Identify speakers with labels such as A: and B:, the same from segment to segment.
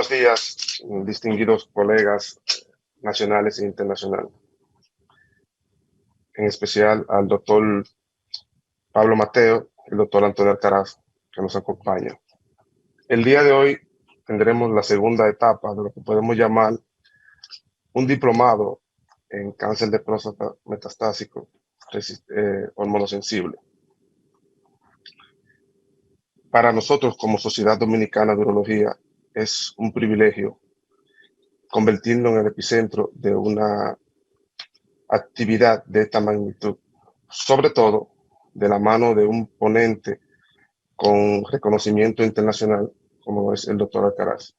A: buenos días, distinguidos colegas nacionales e internacionales. En especial al doctor Pablo Mateo y el doctor Antonio Alcaraz, que nos acompañan. El día de hoy tendremos la segunda etapa de lo que podemos llamar un diplomado en cáncer de próstata metastásico hormonosensible. Para nosotros, como Sociedad Dominicana de Urología, es un privilegio convertirnos en el epicentro de una actividad de esta magnitud, sobre todo de la mano de un ponente con reconocimiento internacional como es el doctor Alcaraz.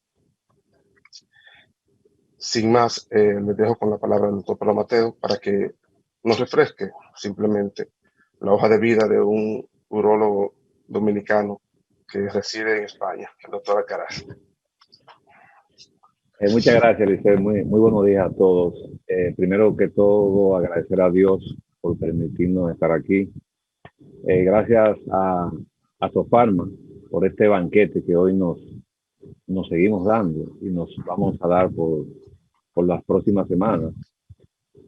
A: Sin más, les dejo con la palabra al doctor Pablo Mateo para que nos refresque simplemente la hoja de vida de un urólogo dominicano que reside en España, el doctor Alcaraz.
B: Muchas gracias, Liceo. Muy buenos días a todos. Primero que todo, agradecer a Dios por permitirnos estar aquí. Gracias a Sofarma por este banquete que hoy nos seguimos dando y nos vamos a dar por las próximas semanas.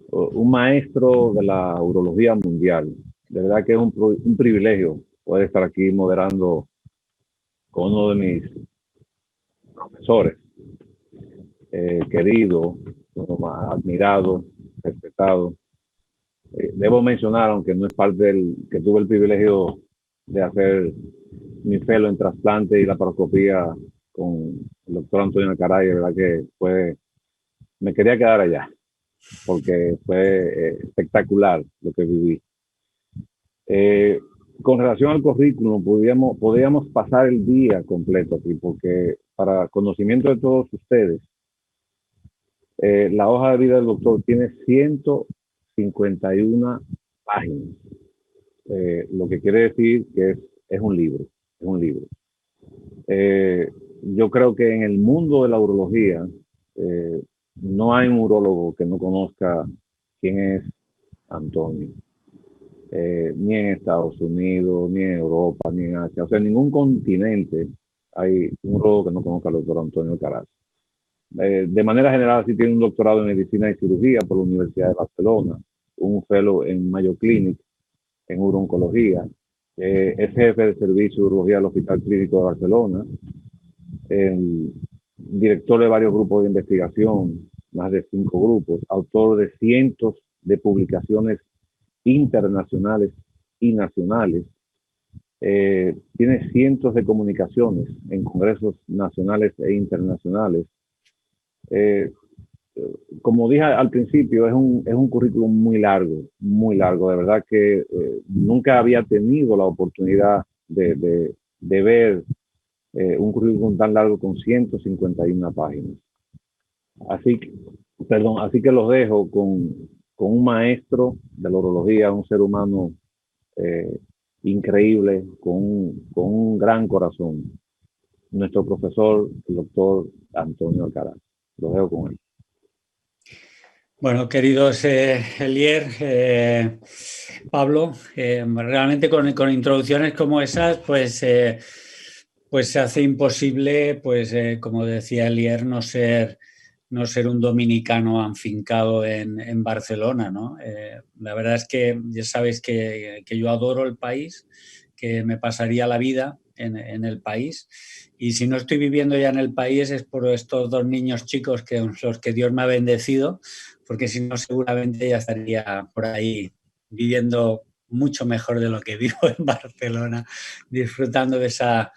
B: Un maestro de la urología mundial. De verdad que es un privilegio poder estar aquí moderando con uno de mis profesores. Querido, admirado, respetado. Debo mencionar, aunque no es parte del que tuve el privilegio de hacer mi fellow en trasplante y laparoscopía con el doctor Antonio Alcaraz, de verdad que me quería quedar allá, porque fue espectacular lo que viví. Con relación al currículum, podríamos pasar el día completo aquí, porque para conocimiento de todos ustedes, la hoja de vida del doctor tiene 151 páginas, lo que quiere decir que es un libro, yo creo que en el mundo de la urología no hay un urólogo que no conozca quién es Antonio, ni en Estados Unidos, ni en Europa, ni en Asia, o sea, en ningún continente hay un urólogo que no conozca al doctor Antonio Alcaraz. De manera general, sí tiene un doctorado en medicina y cirugía por la Universidad de Barcelona, un fellow en Mayo Clinic, en urooncología, es jefe de servicio de urología del Hospital Clínico de Barcelona, director de varios grupos de investigación, más de 5 grupos, autor de cientos de publicaciones internacionales y nacionales, tiene cientos de comunicaciones en congresos nacionales e internacionales. Como dije al principio, es un currículum muy largo, de verdad que nunca había tenido la oportunidad de ver un currículum tan largo con 151 páginas. Así que los dejo con un maestro de la urología, un ser humano increíble, con un gran corazón, nuestro profesor, el doctor Antonio Alcaraz. Los dejo con él.
C: Bueno, queridos Elier, Pablo, realmente con introducciones como esas, pues se hace imposible, pues como decía Elier, no ser un dominicano afincado en Barcelona, ¿no? La verdad es que ya sabéis que yo adoro el país, que me pasaría la vida en el país, y si no estoy viviendo ya en el país es por estos 2 niños chicos los que Dios me ha bendecido, porque si no seguramente ya estaría por ahí viviendo mucho mejor de lo que vivo en Barcelona, disfrutando de esa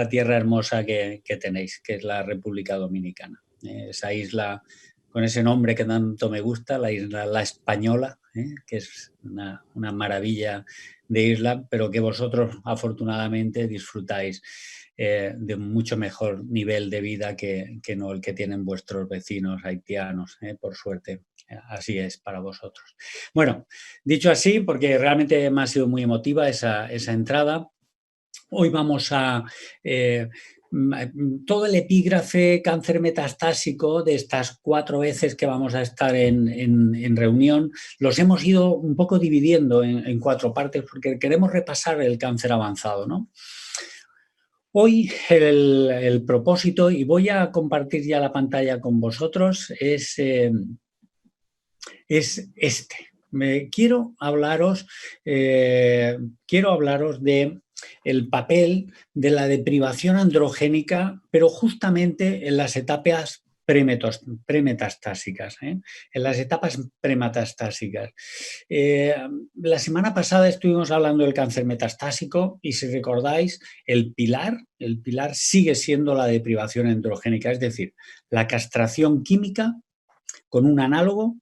C: tierra hermosa que tenéis, que es la República Dominicana. Esa isla con ese nombre que tanto me gusta, la isla La Española, que es una maravilla de isla, pero que vosotros afortunadamente disfrutáis de un mucho mejor nivel de vida que no el que tienen vuestros vecinos haitianos, por suerte. Así es para vosotros. Bueno, dicho así, porque realmente me ha sido muy emotiva esa entrada, hoy vamos a... todo el epígrafe cáncer metastásico de estas 4 veces que vamos a estar en reunión, los hemos ido un poco dividiendo en 4 partes porque queremos repasar el cáncer avanzado, ¿no? Hoy el propósito, y voy a compartir ya la pantalla con vosotros, es este. Quiero hablaros de el papel de la deprivación androgénica, pero justamente en las etapas premetastásicas, en las etapas premetastásicas. La semana pasada estuvimos hablando del cáncer metastásico y si recordáis, el pilar sigue siendo la deprivación androgénica, es decir, la castración química con un análogo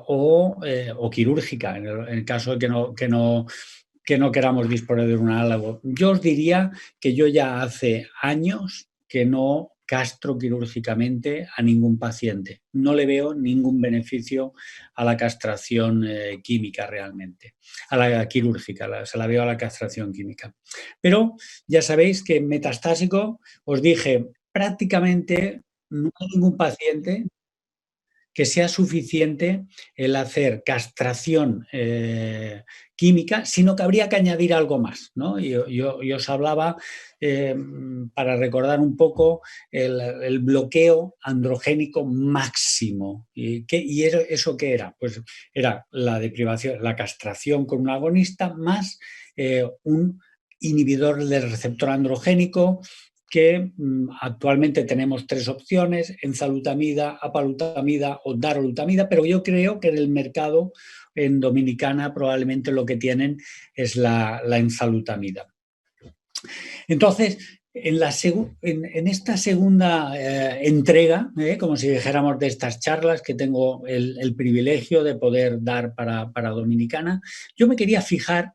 C: o quirúrgica, en el caso de que no queramos disponer de un análogo. Yo os diría que yo ya hace años que no castro quirúrgicamente a ningún paciente. No le veo ningún beneficio a la castración química realmente, a la quirúrgica, se la veo a la castración química. Pero ya sabéis que metastásico, os dije, prácticamente no hay ningún paciente que sea suficiente el hacer castración química, sino que habría que añadir algo más, ¿no? Yo os hablaba, para recordar un poco, el bloqueo androgénico máximo. ¿Y eso qué era? Pues era la deprivación, la castración con un agonista más un inhibidor del receptor androgénico, que actualmente tenemos 3 opciones: enzalutamida, apalutamida o darolutamida, pero yo creo que en el mercado en Dominicana probablemente lo que tienen es la enzalutamida. Entonces, en esta segunda entrega, como si dijéramos, de estas charlas que tengo el privilegio de poder dar para Dominicana, yo me quería fijar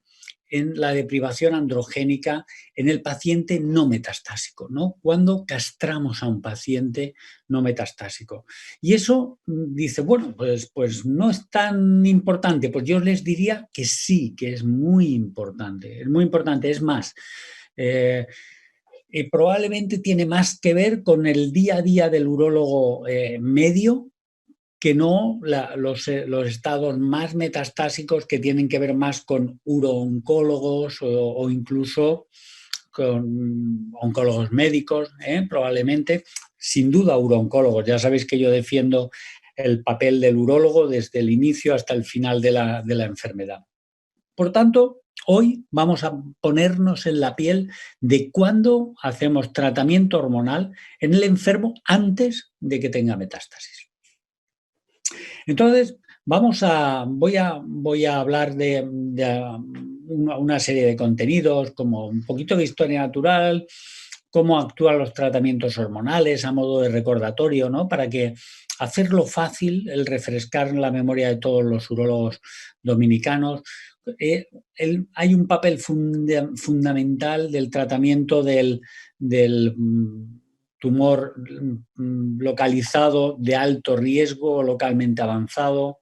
C: en la deprivación androgénica en el paciente no metastásico, ¿no? Cuando castramos a un paciente no metastásico. Y eso dice, bueno, pues no es tan importante. Pues yo les diría que sí, que es muy importante. Es muy importante, es más, probablemente tiene más que ver con el día a día del urólogo medio, que no los estados más metastásicos, que tienen que ver más con urooncólogos o incluso con oncólogos médicos, probablemente, sin duda urooncólogos. Ya sabéis que yo defiendo el papel del urólogo desde el inicio hasta el final de la enfermedad. Por tanto, hoy vamos a ponernos en la piel de cuándo hacemos tratamiento hormonal en el enfermo antes de que tenga metástasis. Entonces, voy a hablar de una serie de contenidos, como un poquito de historia natural, cómo actúan los tratamientos hormonales a modo de recordatorio, ¿no? Para que hacerlo fácil, el refrescar la memoria de todos los urólogos dominicanos. Hay un papel fundamental del tratamiento del tumor localizado de alto riesgo o localmente avanzado,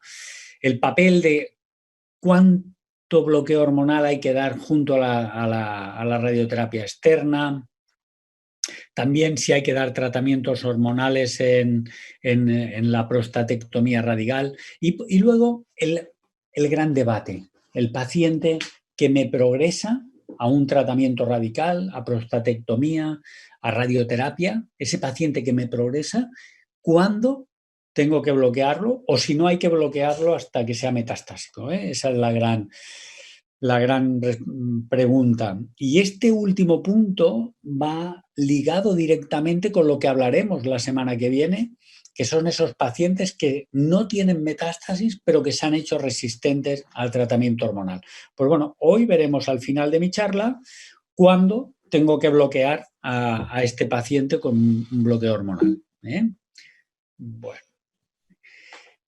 C: el papel de cuánto bloqueo hormonal hay que dar junto a la radioterapia externa, también si hay que dar tratamientos hormonales en la prostatectomía radical y luego el gran debate, el paciente que me progresa a un tratamiento radical, a prostatectomía, a radioterapia, ese paciente que me progresa, ¿cuándo tengo que bloquearlo? O si no hay que bloquearlo hasta que sea metastásico, ¿eh? Esa es la gran pregunta. Y este último punto va ligado directamente con lo que hablaremos la semana que viene, que son esos pacientes que no tienen metástasis, pero que se han hecho resistentes al tratamiento hormonal. Pues bueno, hoy veremos al final de mi charla cuándo tengo que bloquear a este paciente con un bloqueo hormonal, ¿eh? Bueno.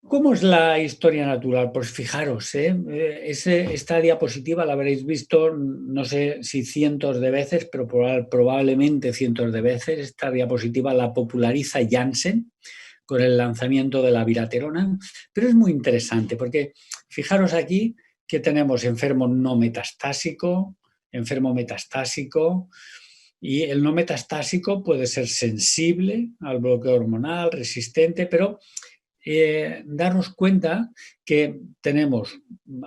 C: ¿Cómo es la historia natural? Pues fijaros, esta diapositiva la habréis visto, no sé si cientos de veces, pero probablemente cientos de veces. Esta diapositiva la populariza Janssen con el lanzamiento de la viraterona, pero es muy interesante porque fijaros aquí que tenemos enfermo no metastásico, enfermo metastásico, y el no metastásico puede ser sensible al bloqueo hormonal, resistente, pero darnos cuenta que tenemos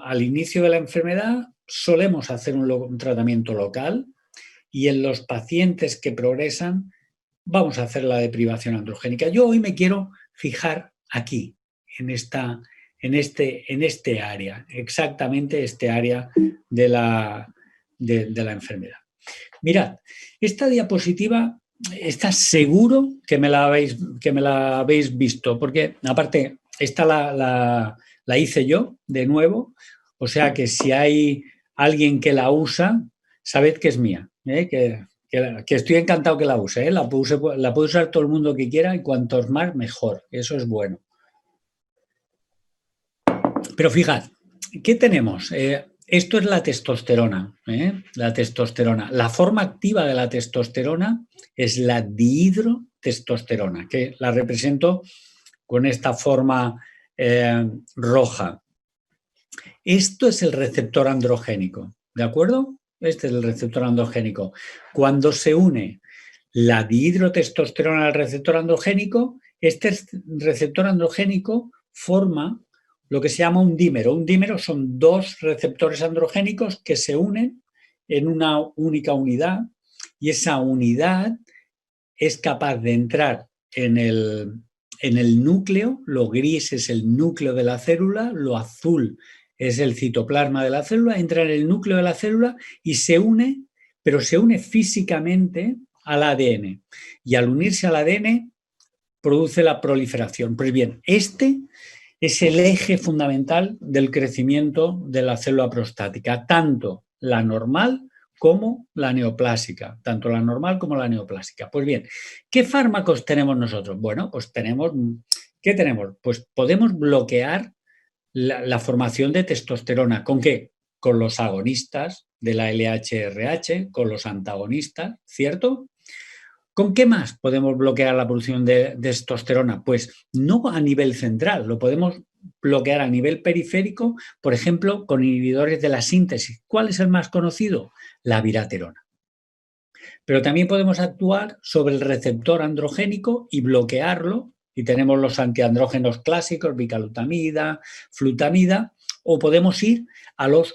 C: al inicio de la enfermedad, solemos hacer un tratamiento local y en los pacientes que progresan vamos a hacer la deprivación androgénica. Yo hoy me quiero fijar aquí, en este área, exactamente este área de la enfermedad. Mirad, esta diapositiva está seguro que me la habéis visto, porque aparte, esta la hice yo de nuevo, o sea que si hay alguien que la usa, sabed que es mía, que estoy encantado que la use, la puede usar todo el mundo que quiera y cuantos más mejor, eso es bueno. Pero fijad, ¿qué tenemos? Esto es la testosterona, la testosterona. La forma activa de la testosterona es la dihidrotestosterona, que la represento con esta forma roja. Esto es el receptor androgénico, ¿de acuerdo? Este es el receptor androgénico. Cuando se une la dihidrotestosterona al receptor androgénico, este receptor androgénico forma lo que se llama un dímero. Un dímero son dos receptores androgénicos que se unen en una única unidad y esa unidad es capaz de entrar en el núcleo. Lo gris es el núcleo de la célula, lo azul es el citoplasma de la célula, entra en el núcleo de la célula y se une, pero se une físicamente al ADN. Y al unirse al ADN produce la proliferación. Pues bien, este es el eje fundamental del crecimiento de la célula prostática, tanto la normal como la neoplásica, tanto la normal como la neoplásica. Pues bien, ¿qué fármacos tenemos nosotros? Bueno, pues ¿qué tenemos? Pues podemos bloquear la formación de testosterona. ¿Con qué? Con los agonistas de la LHRH, con los antagonistas, ¿cierto? ¿Con qué más podemos bloquear la producción de testosterona? Pues no a nivel central, lo podemos bloquear a nivel periférico, por ejemplo, con inhibidores de la síntesis. ¿Cuál es el más conocido? La viraterona. Pero también podemos actuar sobre el receptor androgénico y bloquearlo, y tenemos los antiandrógenos clásicos, bicalutamida, flutamida, o podemos ir a los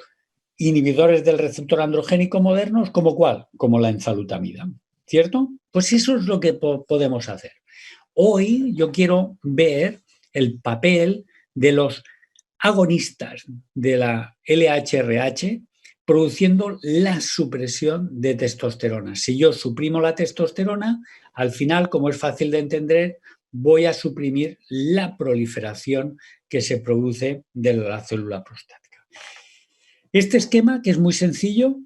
C: inhibidores del receptor androgénico modernos, ¿como cuál? Como la enzalutamida, ¿cierto? Pues eso es lo que podemos hacer. Hoy yo quiero ver el papel de los agonistas de la LHRH produciendo la supresión de testosterona. Si yo suprimo la testosterona, al final, como es fácil de entender, voy a suprimir la proliferación que se produce de la célula prostática. Este esquema, que es muy sencillo,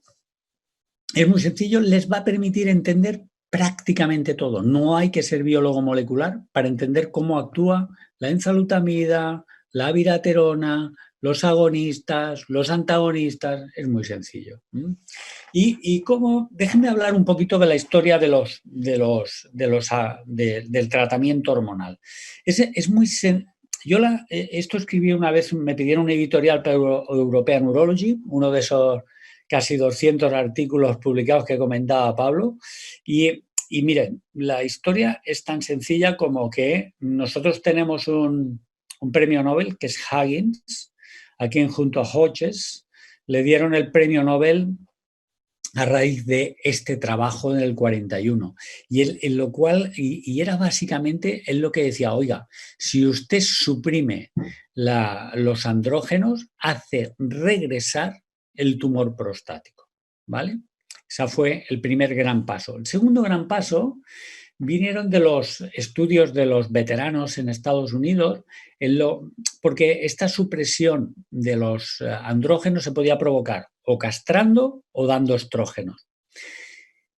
C: les va a permitir entender prácticamente todo. No hay que ser biólogo molecular para entender cómo actúa la enzalutamida, la viraterona, los agonistas, los antagonistas. Es muy sencillo. Y cómo, déjenme hablar un poquito de la historia del tratamiento hormonal. Es muy sencillo. Esto escribí una vez, me pidieron un editorial para European Urology, uno de esos casi 200 artículos publicados que comentaba Pablo. Y miren, la historia es tan sencilla como que nosotros tenemos un premio Nobel, que es Huggins, a quien junto a Hodges le dieron el premio Nobel a raíz de este trabajo en el 41. Y en lo cual, y era básicamente él lo que decía, oiga, si usted suprime los andrógenos, hace regresar el tumor prostático, ¿vale? Ese fue el primer gran paso. El segundo gran paso vinieron de los estudios de los veteranos en Estados Unidos, porque esta supresión de los andrógenos se podía provocar o castrando o dando estrógenos.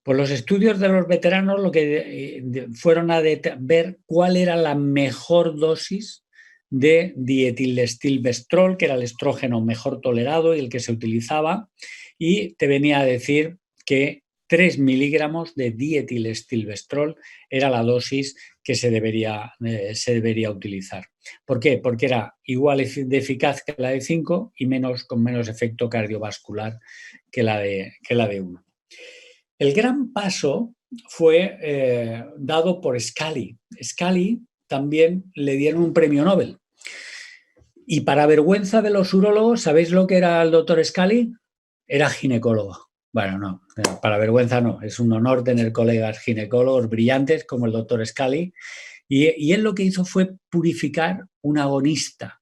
C: Pues los estudios de los veteranos lo que fueron a ver cuál era la mejor dosis de dietilestilbestrol, que era el estrógeno mejor tolerado y el que se utilizaba, y te venía a decir que 3 miligramos de dietilestilbestrol era la dosis que se debería utilizar. ¿Por qué? Porque era igual de eficaz que la de 5 y con menos efecto cardiovascular que la de 1. El gran paso fue dado por Scali. Scali también le dieron un premio Nobel. Y para vergüenza de los urólogos, ¿sabéis lo que era el doctor Scali? Era ginecólogo, Bueno, no, para vergüenza no. Es un honor tener colegas ginecólogos brillantes como el doctor Scali. Y él lo que hizo fue purificar un agonista.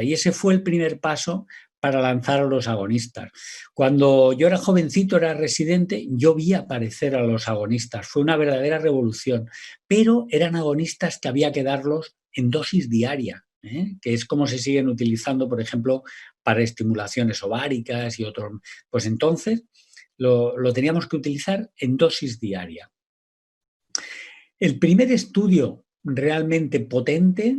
C: Y ese fue el primer paso para lanzar a los agonistas. Cuando yo era jovencito, era residente, yo vi aparecer a los agonistas. Fue una verdadera revolución. Pero eran agonistas que había que darlos en dosis diaria, que es como se siguen utilizando, por ejemplo, para estimulaciones ováricas y otros. Pues entonces lo teníamos que utilizar en dosis diaria. El primer estudio realmente potente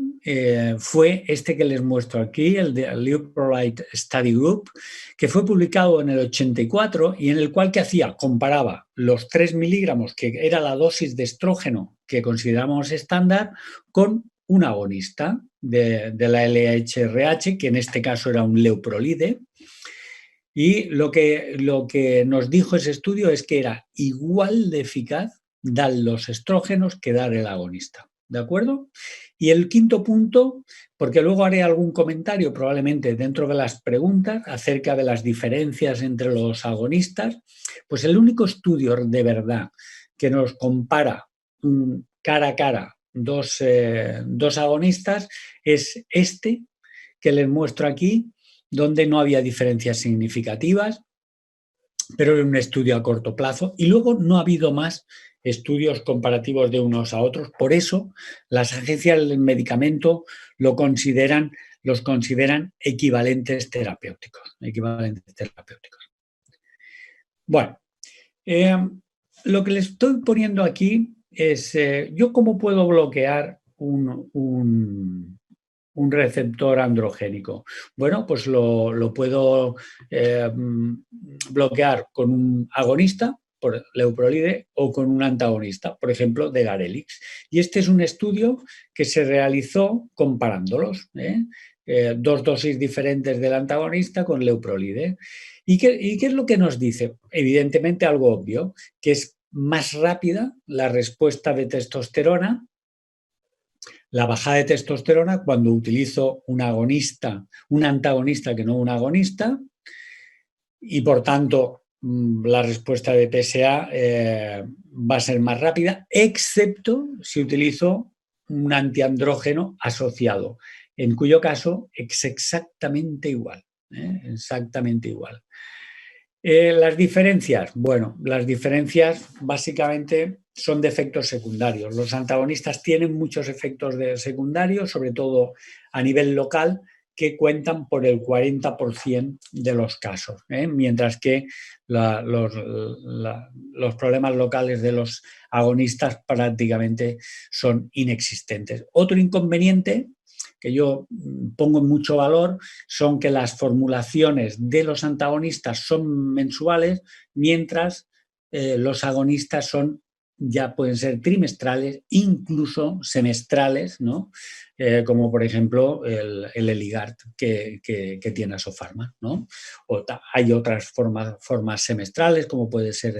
C: fue este que les muestro aquí, el de Leuprolide Study Group, que fue publicado en el 84 y en el cual ¿qué hacía? Comparaba los 3 miligramos, que era la dosis de estrógeno que consideramos estándar, con un agonista de la LHRH, que en este caso era un leuprolide. Y lo que nos dijo ese estudio es que era igual de eficaz dar los estrógenos que dar el agonista. ¿De acuerdo? Y el quinto punto, porque luego haré algún comentario probablemente dentro de las preguntas acerca de las diferencias entre los agonistas, pues el único estudio de verdad que nos compara cara a cara dos agonistas es este que les muestro aquí, donde no había diferencias significativas, pero era un estudio a corto plazo y luego no ha habido más estudios comparativos de unos a otros. Por eso las agencias del medicamento los consideran equivalentes terapéuticos. Bueno, lo que les estoy poniendo aquí es yo cómo puedo bloquear un receptor androgénico. Bueno, pues lo puedo bloquear con un agonista, por leuprolide, o con un antagonista, por ejemplo, de Garelix. Y este es un estudio que se realizó comparándolos, dos dosis diferentes del antagonista con leuprolide. ¿Y qué es lo que nos dice? Evidentemente algo obvio, que es más rápida la respuesta de testosterona, la bajada de testosterona cuando utilizo un antagonista que no un agonista, y por tanto la respuesta de PSA va a ser más rápida, excepto si utilizo un antiandrógeno asociado, en cuyo caso es exactamente igual. Exactamente igual. Las diferencias, bueno, las diferencias básicamente son de efectos secundarios. Los antagonistas tienen muchos efectos secundarios, sobre todo a nivel local, que cuentan por el 40% de los casos, mientras que los problemas locales de los agonistas prácticamente son inexistentes. Otro inconveniente que yo pongo en mucho valor son que las formulaciones de los antagonistas son mensuales, mientras los agonistas ya pueden ser trimestrales, incluso semestrales, ¿no? Como por ejemplo el Eligard que tiene Asofarma, ¿no? Hay otras formas semestrales, como puede ser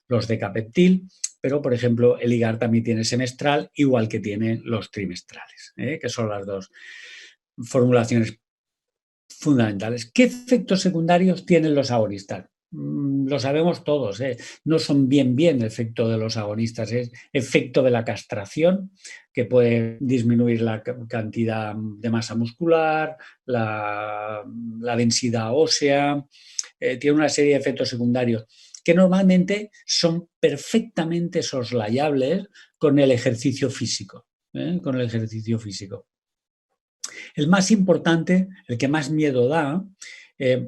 C: los Decapeptil, pero por ejemplo el Eligard también tiene semestral, igual que tiene los trimestrales, que son las dos formulaciones fundamentales. ¿Qué efectos secundarios tienen los agonistas? Lo sabemos todos, no son bien el efecto de los agonistas, es efecto de la castración, que puede disminuir la cantidad de masa muscular, la densidad ósea, tiene una serie de efectos secundarios que normalmente son perfectamente soslayables con el ejercicio físico. El más importante, el que más miedo da,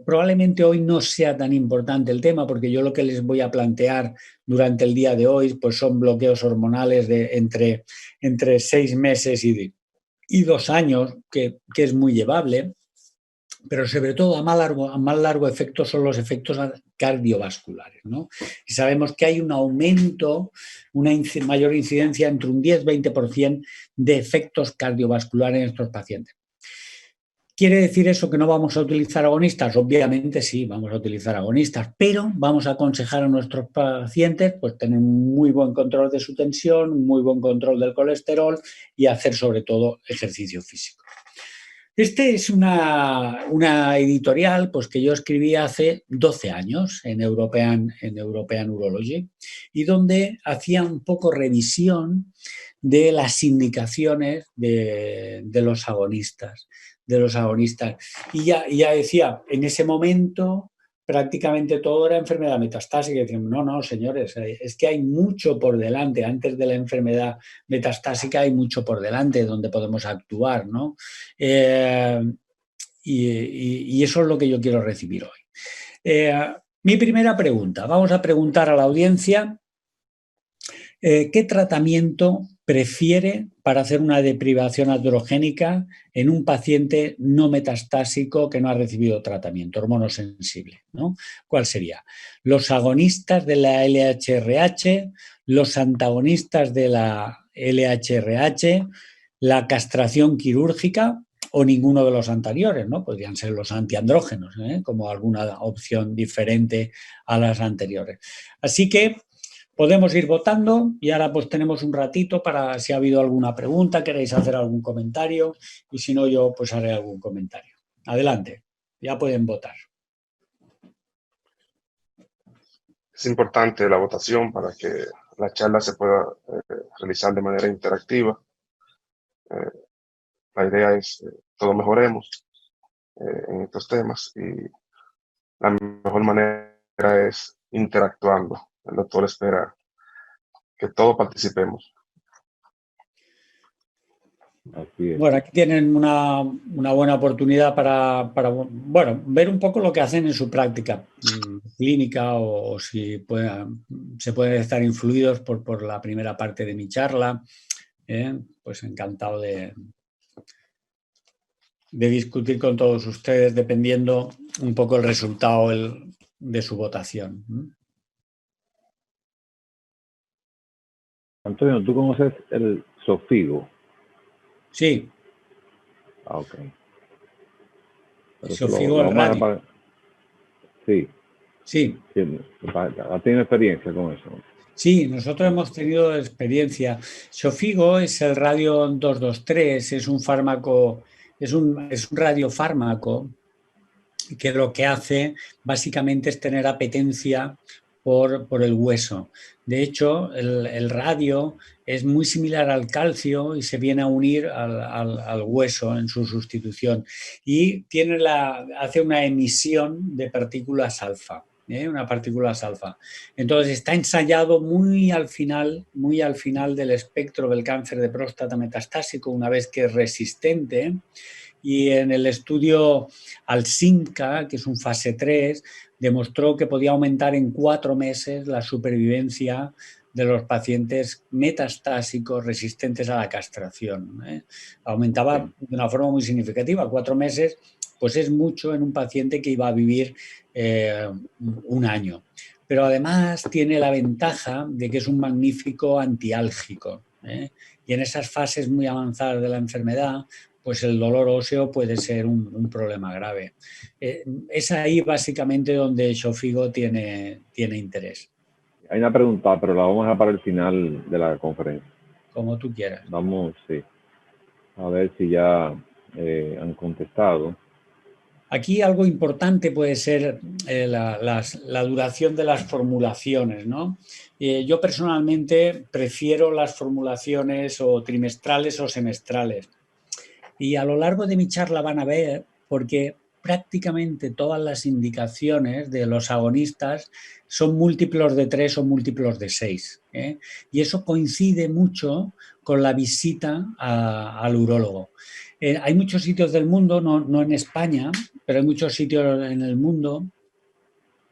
C: probablemente hoy no sea tan importante el tema, porque yo lo que les voy a plantear durante el día de hoy pues son bloqueos hormonales de entre 6 meses y 2 años, que es muy llevable, pero sobre todo a más largo efecto son los efectos cardiovasculares, ¿no? Y sabemos que hay un aumento, una mayor incidencia entre un 10-20% de efectos cardiovasculares en estos pacientes. ¿Quiere decir eso que no vamos a utilizar agonistas? Obviamente sí, vamos a utilizar agonistas, pero vamos a aconsejar a nuestros pacientes pues tener un muy buen control de su tensión, un muy buen control del colesterol y hacer sobre todo ejercicio físico. Este es una editorial pues, que yo escribí hace 12 años en European Urology y donde hacía un poco revisión de las indicaciones de los agonistas. Y ya decía, en ese momento prácticamente todo era enfermedad metastásica. Y decían, no, señores, es que hay mucho por delante. Antes de la enfermedad metastásica hay mucho por delante donde podemos actuar, ¿no? Y eso es lo que yo quiero recibir hoy. Mi primera pregunta, vamos a preguntar a la audiencia ¿qué tratamiento prefiere para hacer una deprivación androgénica en un paciente no metastásico que no ha recibido tratamiento hormonosensible, ¿no? ¿Cuál sería? ¿Los agonistas de la LHRH, los antagonistas de la LHRH, la castración quirúrgica o ninguno de los anteriores, ¿no? Podrían ser los antiandrógenos, como alguna opción diferente a las anteriores. Así que podemos ir votando y ahora pues tenemos un ratito para si ha habido alguna pregunta, queréis hacer algún comentario y si no yo pues haré algún comentario. Adelante, ya pueden votar.
A: Es importante la votación para que la charla se pueda realizar de manera interactiva. La idea es todos mejoremos en estos temas y la mejor manera es interactuando. El doctor espera que todos participemos.
B: Así es.
C: Bueno, aquí tienen una buena oportunidad para bueno, ver un poco lo que hacen en su práctica clínica o si se pueden estar influidos por la primera parte de mi charla. Pues encantado de discutir con todos ustedes dependiendo un poco el resultado de su votación.
B: Antonio, ¿tú conoces el Xofigo?
C: Sí.
B: Ah, ok.
C: Xofigo el radio.
B: Sí.
C: Sí.
B: ¿Ha tenido experiencia con eso?
C: Sí, nosotros hemos tenido experiencia. Xofigo es el radio 223, es un fármaco, es un radiofármaco que lo que hace básicamente es tener apetencia por el hueso. De hecho, el radio es muy similar al calcio y se viene a unir al hueso en su sustitución y hace una emisión de partículas alfa. Una partículas alfa. Entonces está ensayado muy al final del espectro del cáncer de próstata metastásico, una vez que es resistente. Y en el estudio Alsinca, que es un fase 3, demostró que podía aumentar en 4 meses la supervivencia de los pacientes metastásicos resistentes a la castración. Aumentaba de una forma muy significativa. 4 meses, pues es mucho en un paciente que iba a vivir 1 año. Pero además tiene la ventaja de que es un magnífico antiálgico. Y en esas fases muy avanzadas de la enfermedad, pues el dolor óseo puede ser un problema grave. Es ahí básicamente donde Xofigo tiene interés.
B: Hay una pregunta, pero la vamos a dejar para el final de la conferencia.
C: Como tú quieras.
B: Vamos, sí. A ver si ya han contestado.
C: Aquí algo importante puede ser la duración de las formulaciones, ¿no? Yo personalmente prefiero las formulaciones o trimestrales o semestrales. Y a lo largo de mi charla van a ver, porque prácticamente todas las indicaciones de los agonistas son múltiplos de 3 o múltiplos de 6. Y eso coincide mucho con la visita al urólogo. Hay muchos sitios del mundo, no en España, pero hay muchos sitios en el mundo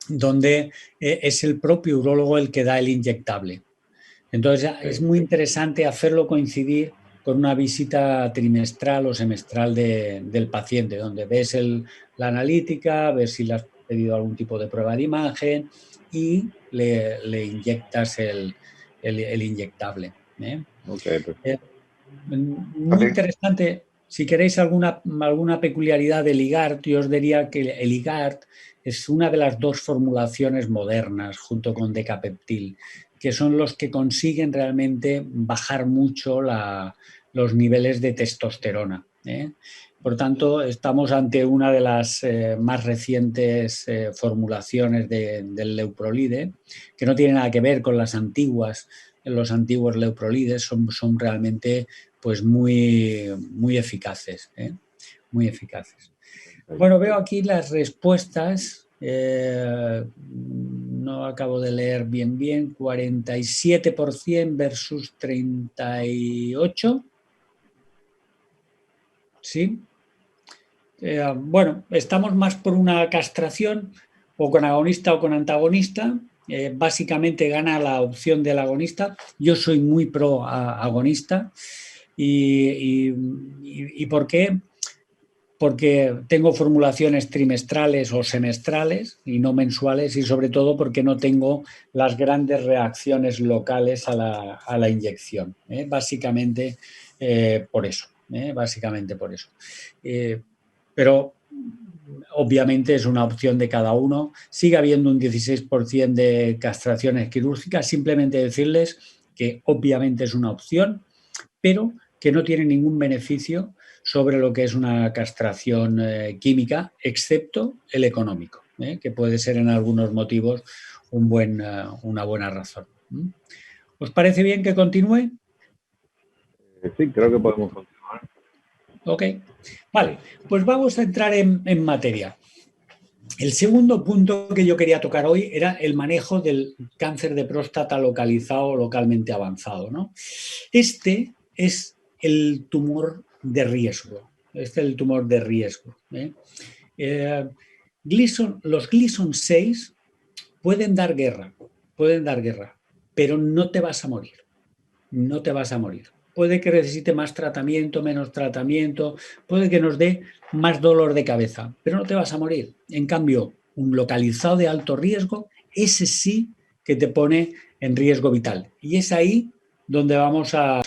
C: donde es el propio urólogo el que da el inyectable. Entonces es muy interesante hacerlo coincidir con una visita trimestral o semestral del paciente, donde ves la analítica, ves si le has pedido algún tipo de prueba de imagen y le inyectas el inyectable.
B: Okay,
C: Muy interesante. Si queréis alguna peculiaridad del IGART, yo os diría que el IGART es una de las 2 formulaciones modernas junto con Decapeptil, que son los que consiguen realmente bajar mucho los niveles de testosterona. Por tanto, estamos ante una de las más recientes formulaciones del leuprolide, que no tiene nada que ver con los antiguos leuprolides, son realmente pues muy eficaces, muy eficaces. Bueno, veo aquí las respuestas, no acabo de leer bien, 47% versus 38%, ¿sí? Bueno, estamos más por una castración, o con agonista o con antagonista. Básicamente gana la opción del agonista. Yo soy muy pro agonista. ¿Y por qué? Porque tengo formulaciones trimestrales o semestrales y no mensuales, y sobre todo porque no tengo las grandes reacciones locales a la inyección. Básicamente por eso. Básicamente por eso. Pero obviamente es una opción de cada uno. Sigue habiendo un 16% de castraciones quirúrgicas. Simplemente decirles que obviamente es una opción, pero que no tiene ningún beneficio sobre lo que es una castración química, excepto el económico, que puede ser en algunos motivos una buena razón. ¿Os parece bien que continúe?
B: Sí, creo que podemos continuar.
C: Ok, vale, pues vamos a entrar en materia. El segundo punto que yo quería tocar hoy era el manejo del cáncer de próstata localizado o localmente avanzado, ¿no? Este es el tumor de riesgo. Este es el tumor de riesgo. Los Gleason 6 pueden dar guerra, pero no te vas a morir. No te vas a morir. Puede que necesite más tratamiento, menos tratamiento, puede que nos dé más dolor de cabeza, pero no te vas a morir. En cambio, un localizado de alto riesgo, ese sí que te pone en riesgo vital. Y es ahí donde vamos a...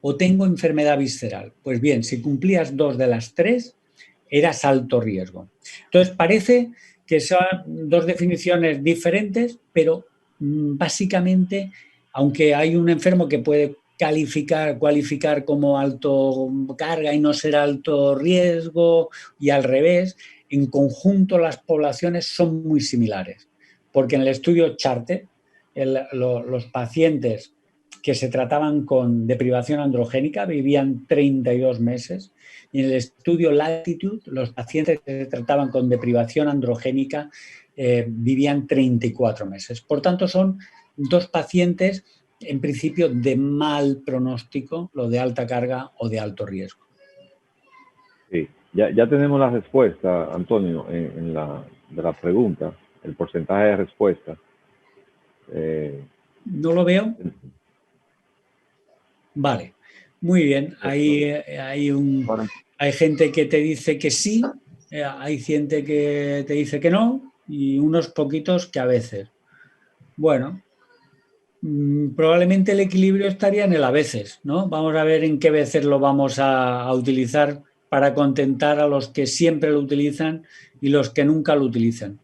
C: O tengo enfermedad visceral. Pues bien, si cumplías 2 de las 3, eras alto riesgo. Entonces, parece que son dos definiciones diferentes, pero básicamente, aunque hay un enfermo que puede cualificar como alto carga y no ser alto riesgo, y al revés, en conjunto las poblaciones son muy similares. Porque en el estudio Charter, los pacientes que se trataban con deprivación androgénica vivían 32 meses, y en el estudio Latitude los pacientes que se trataban con deprivación androgénica vivían 34 meses. Por tanto, son dos pacientes en principio de mal pronóstico, lo de alta carga o de alto riesgo.
B: Sí, ya tenemos la respuesta, Antonio, de la pregunta, el porcentaje de respuesta.
C: ¿No lo veo? Vale, muy bien. Hay gente que te dice que sí, hay gente que te dice que no, y unos poquitos que a veces. Bueno, probablemente el equilibrio estaría en el a veces, ¿no? Vamos a ver en qué veces lo vamos a utilizar para contentar a los que siempre lo utilizan y los que nunca lo utilizan.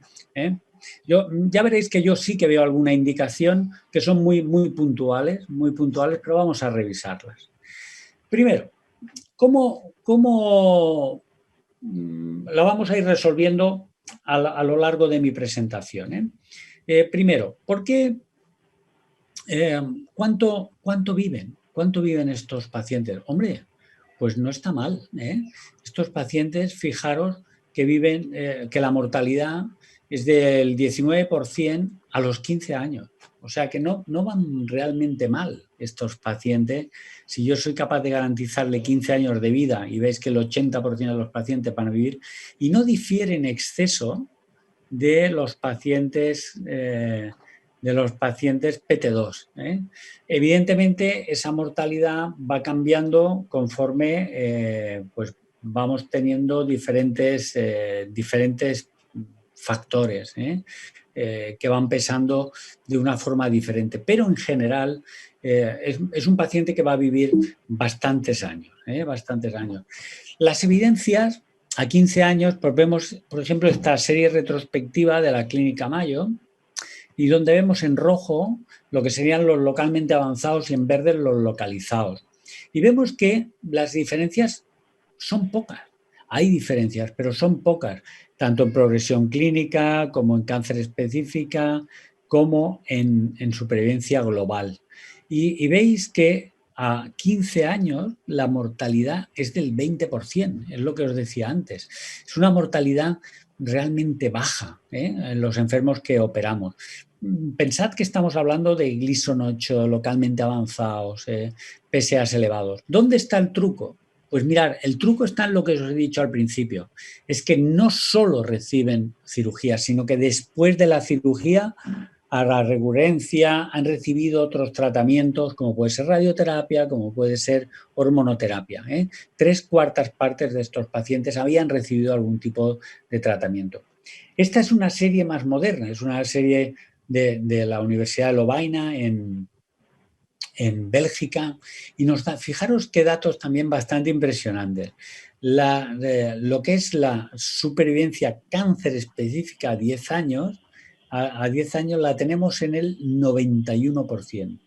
C: Ya veréis que yo sí que veo alguna indicación que son muy puntuales, pero vamos a revisarlas. Primero, ¿Cómo la vamos a ir resolviendo a lo largo de mi presentación? Primero, ¿por qué? ¿Cuánto viven? ¿Cuánto viven estos pacientes? Hombre, pues no está mal. Estos pacientes, fijaros que viven, que la mortalidad es del 19% a los 15 años. O sea que no van realmente mal estos pacientes. Si yo soy capaz de garantizarle 15 años de vida y veis que el 80% de los pacientes van a vivir y no difiere en exceso de los pacientes PT2. Evidentemente, esa mortalidad va cambiando conforme pues vamos teniendo diferentes factores que van pesando de una forma diferente. Pero en general es un paciente que va a vivir bastantes años. Las evidencias a 15 años, pues vemos, por ejemplo, esta serie retrospectiva de la Clínica Mayo, y donde vemos en rojo lo que serían los localmente avanzados y en verde los localizados. Y vemos que las diferencias son pocas. Hay diferencias, pero son pocas, tanto en progresión clínica como en cáncer específica, como en supervivencia global. Y veis que a 15 años la mortalidad es del 20%, es lo que os decía antes. Es una mortalidad realmente baja en los enfermos que operamos. Pensad que estamos hablando de Gleason 8 localmente avanzados, PSAs elevados. ¿Dónde está el truco? Pues mirad, el truco está en lo que os he dicho al principio. Es que no solo reciben cirugía, sino que después de la cirugía, a la recurrencia, han recibido otros tratamientos, como puede ser radioterapia, como puede ser hormonoterapia. 3/4 partes de estos pacientes habían recibido algún tipo de tratamiento. Esta es una serie más moderna, es una serie de la Universidad de Lovaina en Bélgica, y nos da, fijaros qué datos también bastante impresionantes. Lo que es la supervivencia cáncer específica a 10 años, a 10 años la tenemos en el 91%.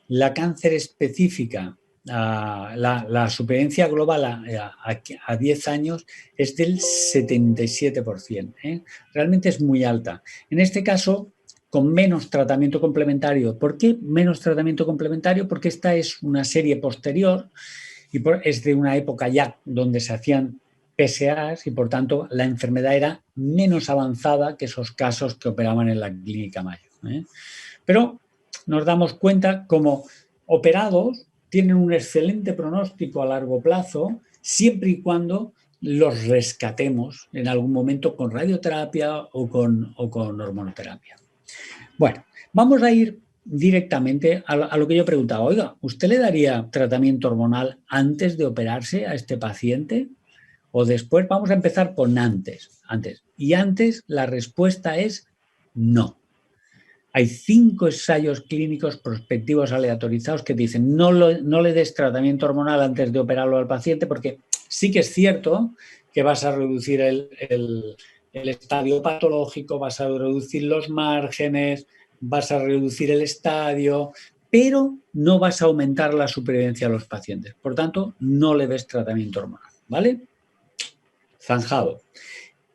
C: La cáncer específica, la supervivencia global a 10 años es del 77%. Realmente es muy alta. En este caso, con menos tratamiento complementario. ¿Por qué menos tratamiento complementario? Porque esta es una serie posterior y es de una época ya donde se hacían PSAs y por tanto la enfermedad era menos avanzada que esos casos que operaban en la Clínica Mayo. Pero nos damos cuenta como operados tienen un excelente pronóstico a largo plazo siempre y cuando los rescatemos en algún momento con radioterapia o con hormonoterapia. Bueno, vamos a ir directamente a lo que yo preguntaba. Oiga, ¿usted le daría tratamiento hormonal antes de operarse a este paciente o después? Vamos a empezar con antes. Y antes la respuesta es no. Hay 5 ensayos clínicos prospectivos aleatorizados que dicen no le des tratamiento hormonal antes de operarlo al paciente porque sí que es cierto que vas a reducir el estadio patológico, vas a reducir los márgenes, vas a reducir el estadio, pero no vas a aumentar la supervivencia de los pacientes. Por tanto, no le des tratamiento hormonal, ¿vale? Zanjado.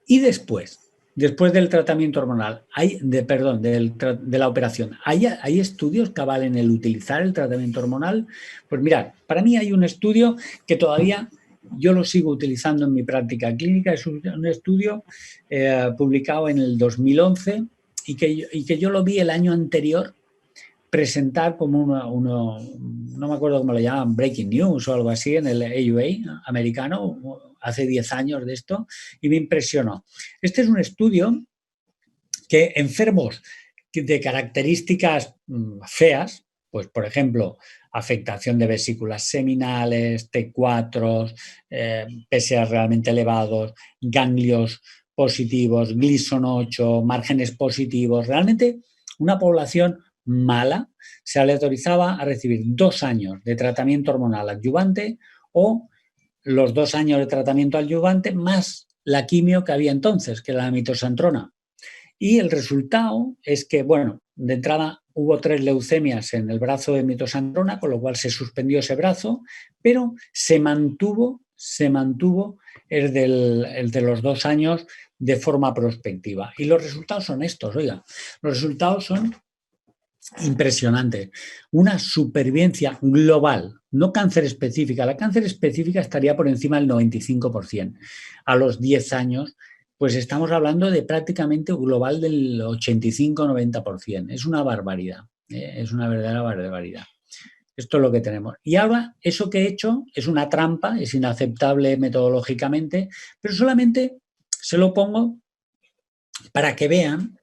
C: Y después del tratamiento hormonal, de la operación, ¿hay estudios que avalen el utilizar el tratamiento hormonal? Pues mirad, para mí hay un estudio que todavía yo lo sigo utilizando en mi práctica clínica. Es un estudio publicado en el 2011 y que yo lo vi el año anterior presentar como no me acuerdo cómo lo llaman, breaking news o algo así en el AUA americano, hace 10 años de esto, y me impresionó. Este es un estudio que enfermos de características feas, pues por ejemplo, afectación de vesículas seminales, T4, PSA realmente elevados, ganglios positivos, Gleason 8, márgenes positivos, realmente una población mala, se aleatorizaba a recibir 2 años de tratamiento hormonal adyuvante o los 2 años de tratamiento adyuvante más la quimio que había entonces, que era la mitoxantrona. Y el resultado es que, bueno, de entrada hubo 3 leucemias en el brazo de mitosandrona, con lo cual se suspendió ese brazo, pero se mantuvo el de los 2 años de forma prospectiva. Y los resultados son estos, oiga, los resultados son impresionantes. Una supervivencia global, no cáncer específica. La cáncer específica estaría por encima del 95%. A los 10 años, pues estamos hablando de prácticamente global del 85-90%. Es una barbaridad, es una verdadera barbaridad. Esto es lo que tenemos. Y ahora, eso que he hecho es una trampa, es inaceptable metodológicamente, pero solamente se lo pongo para que vean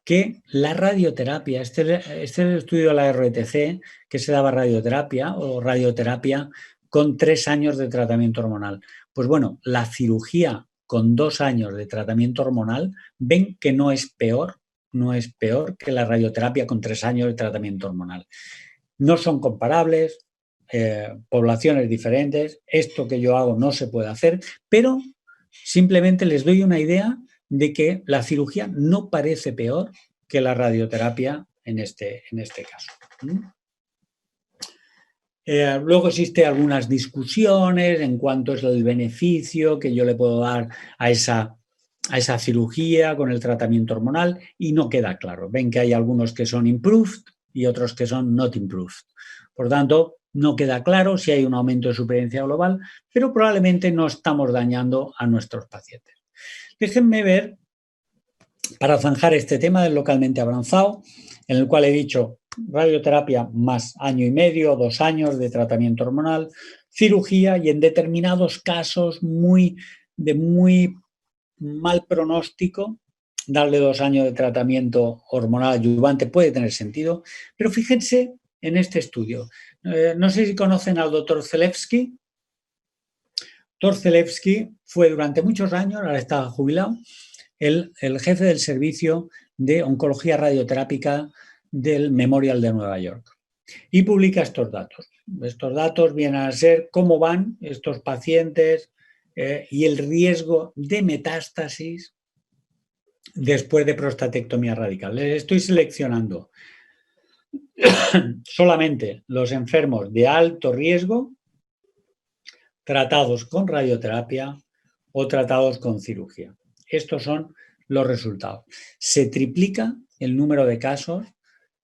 C: que la radioterapia, este es el estudio de la RTC, que se daba radioterapia o radioterapia con 3 años de tratamiento hormonal. Pues bueno, la cirugía con 2 años de tratamiento hormonal, ven que no es peor que la radioterapia con 3 años de tratamiento hormonal. No son comparables, poblaciones diferentes, esto que yo hago no se puede hacer, pero simplemente les doy una idea de que la cirugía no parece peor que la radioterapia en este caso. Luego existen algunas discusiones en cuanto es el beneficio que yo le puedo dar a esa cirugía con el tratamiento hormonal y no queda claro. Ven que hay algunos que son improved y otros que son not improved. Por tanto, no queda claro si hay un aumento de supervivencia global, pero probablemente no estamos dañando a nuestros pacientes. Déjenme ver, para zanjar este tema del localmente avanzado, en el cual he dicho radioterapia más 1 año y medio, 2 años de tratamiento hormonal, cirugía y en determinados casos de muy mal pronóstico, darle 2 años de tratamiento hormonal adyuvante puede tener sentido, pero fíjense en este estudio. No sé si conocen al doctor Zelewski. Doctor Zelewski fue durante muchos años, ahora está jubilado, el jefe del servicio de oncología radioterápica del Memorial de Nueva York. Y publica estos datos. Estos datos vienen a ser cómo van estos pacientes y el riesgo de metástasis después de prostatectomía radical. Les estoy seleccionando solamente los enfermos de alto riesgo tratados con radioterapia o tratados con cirugía. Estos son los resultados. Se triplica el número de casos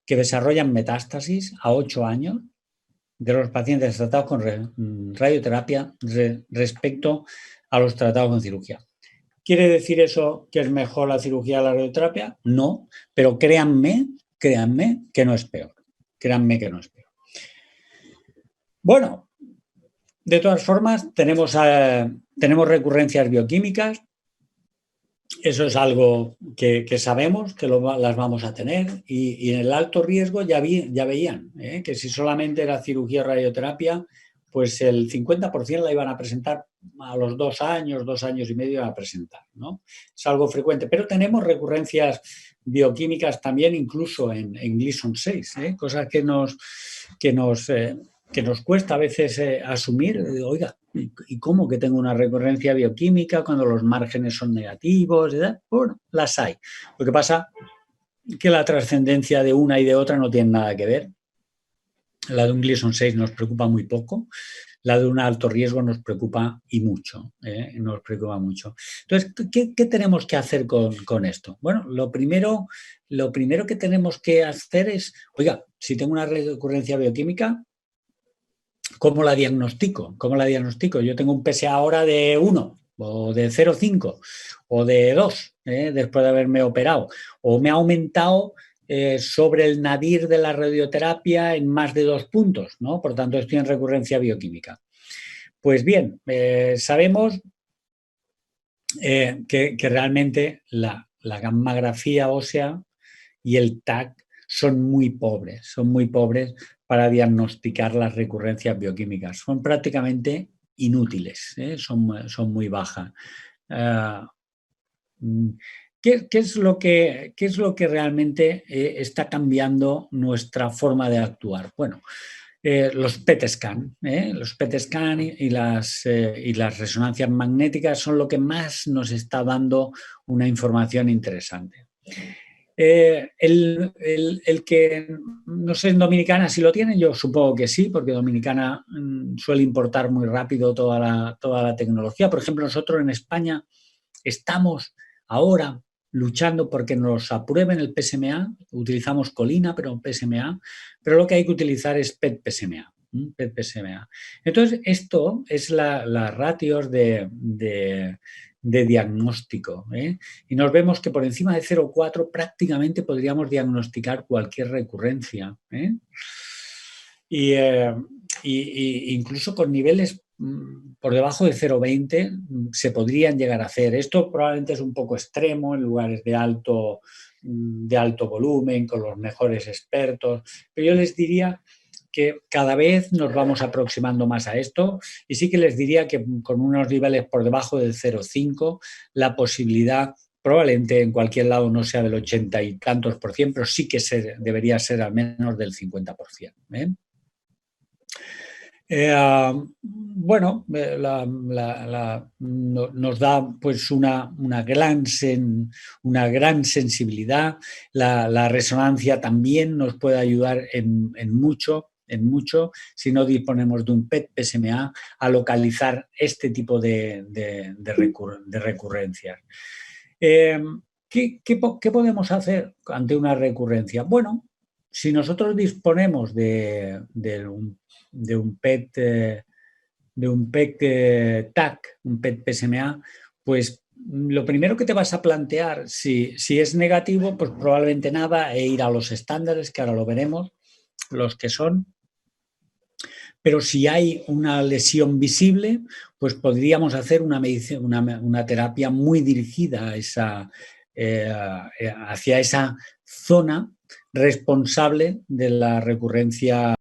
C: que desarrollan metástasis a 8 años de los pacientes tratados con radioterapia respecto a los tratados con cirugía. ¿Quiere decir eso que es mejor la cirugía a la radioterapia? No, pero créanme que no es peor. Créanme que no es peor. Bueno, de todas formas, tenemos recurrencias bioquímicas. Eso es algo que sabemos que las vamos a tener y en el alto riesgo ya veían que si solamente era cirugía o radioterapia, pues el 50% la iban a presentar a los 2 años, 2 años y medio a presentar, ¿no? Es algo frecuente, pero tenemos recurrencias bioquímicas también incluso en Gleason 6, cosas que nos cuesta a veces asumir. Oiga, ¿y cómo que tengo una recurrencia bioquímica cuando los márgenes son negativos? Bueno, las hay. Lo que pasa es que la trascendencia de una y de otra no tiene nada que ver. La de un Gleason 6 nos preocupa muy poco. La de un alto riesgo nos preocupa y mucho. Nos preocupa mucho. Entonces, ¿qué tenemos que hacer con esto? Bueno, lo primero que tenemos que hacer es, oiga, si tengo una recurrencia bioquímica, ¿cómo la diagnostico? Yo tengo un PSA ahora de 1 o de 0,5 o de 2 después de haberme operado. O me ha aumentado sobre el nadir de la radioterapia en más de 2 puntos, ¿no? Por tanto, estoy en recurrencia bioquímica. Pues bien, sabemos que realmente la gammagrafía ósea y el TAC son muy pobres para diagnosticar las recurrencias bioquímicas. Son prácticamente inútiles, son muy bajas. ¿Qué es lo que realmente está cambiando nuestra forma de actuar? Bueno, los PET scan, y las resonancias magnéticas son lo que más nos está dando una información interesante. El que, no sé, en Dominicana si lo tienen, yo supongo que sí, porque Dominicana suele importar muy rápido toda la tecnología. Por ejemplo, nosotros en España estamos ahora luchando porque nos aprueben el PSMA. Utilizamos Colina, pero PSMA, pero lo que hay que utilizar es PET-PSMA. PET-PSMA. Entonces, esto es las ratios de diagnóstico, ¿eh? Y nos vemos que por encima de 0,4 prácticamente podríamos diagnosticar cualquier recurrencia, ¿eh? Y incluso con niveles por debajo de 0,20 se podrían llegar a hacer. Esto probablemente es un poco extremo en lugares de alto volumen, con los mejores expertos, pero yo les diría que cada vez nos vamos aproximando más a esto y sí que les diría que con unos niveles por debajo del 0,5 la posibilidad probablemente en cualquier lado no sea del 80 y tantos por ciento, pero sí que debería ser al menos del 50%. Bueno, nos da pues una gran sensibilidad. La resonancia también nos puede ayudar en mucho si no disponemos de un PET-PSMA a localizar este tipo de recurrencias. ¿Qué podemos hacer ante una recurrencia? Bueno, si nosotros disponemos de un PET TAC, un PET PSMA, pues lo primero que te vas a plantear, si es negativo, pues probablemente nada, e ir a los estándares, que ahora lo veremos, los que son. Pero si hay una lesión visible, pues podríamos hacer una terapia muy dirigida hacia esa zona responsable de la recurrencia.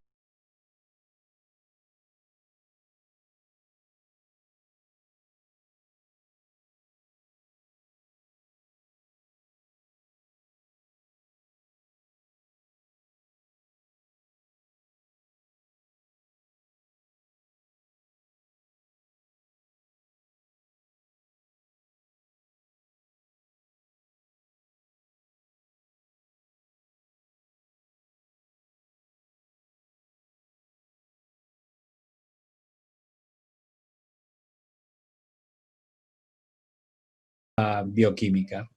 C: Bioquímica,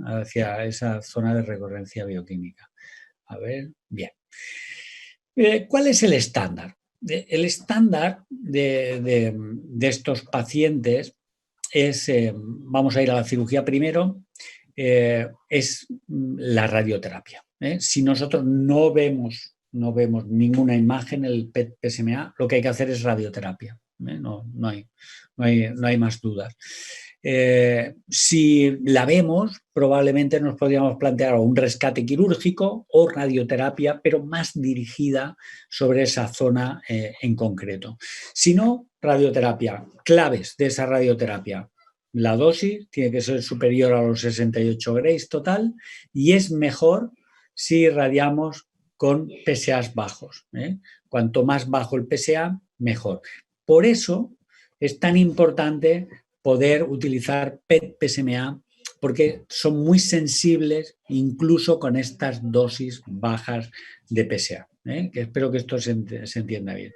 C: hacia esa zona de recurrencia bioquímica. A ver, bien. ¿Cuál es el estándar? El estándar de estos pacientes es, vamos a ir a la cirugía primero, es la radioterapia. Si nosotros no vemos ninguna imagen, el PET-PSMA, lo que hay que hacer es radioterapia. No hay más dudas. Si la vemos, probablemente nos podríamos plantear un rescate quirúrgico o radioterapia, pero más dirigida sobre esa zona en concreto. Si no, radioterapia. Claves de esa radioterapia. La dosis tiene que ser superior a los 68 Grays total y es mejor si irradiamos con PSAs bajos. Cuanto más bajo el PSA, mejor. Por eso es tan importante poder utilizar PET-PSMA porque son muy sensibles incluso con estas dosis bajas de PSA. Que espero que esto se entienda bien.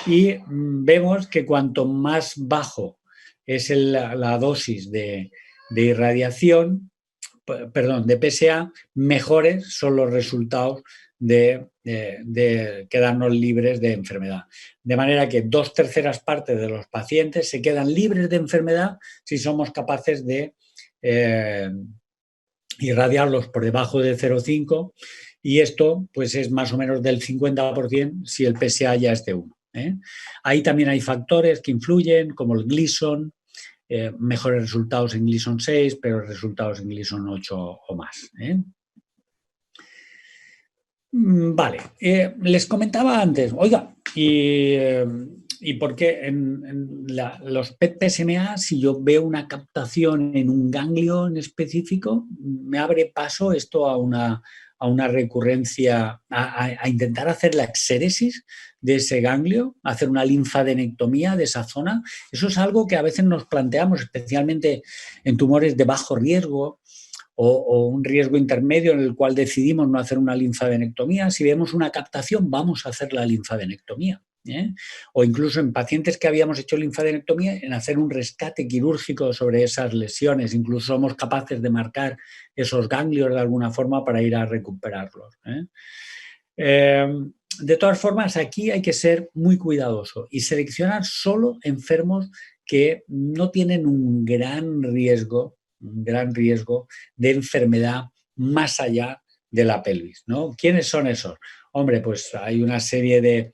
C: Y vemos que cuanto más bajo es la dosis de irradiación, perdón, de PSA, mejores son los resultados de quedarnos libres de enfermedad. De manera que 2/3 partes de los pacientes se quedan libres de enfermedad si somos capaces de irradiarlos por debajo de 0,5 y esto pues es más o menos del 50% si el PSA ya es de 1. Ahí también hay factores que influyen como el Gleason, mejores resultados en Gleason 6, pero resultados en Gleason 8 o más. Vale, les comentaba antes, oiga, y por qué en los PET-PSMA, si yo veo una captación en un ganglio en específico, me abre paso esto a una recurrencia, a intentar hacer la exéresis de ese ganglio, hacer una linfadenectomía de esa zona. Eso es algo que a veces nos planteamos, especialmente en tumores de bajo riesgo o un riesgo intermedio en el cual decidimos no hacer una linfadenectomía. Si vemos una captación, vamos a hacer la linfadenectomía. O incluso en pacientes que habíamos hecho linfadenectomía, en hacer un rescate quirúrgico sobre esas lesiones. Incluso somos capaces de marcar esos ganglios de alguna forma para ir a recuperarlos. De todas formas, aquí hay que ser muy cuidadoso y seleccionar solo enfermos que no tienen un gran riesgo de enfermedad más allá de la pelvis, ¿no? ¿Quiénes son esos? Hombre, pues hay una serie de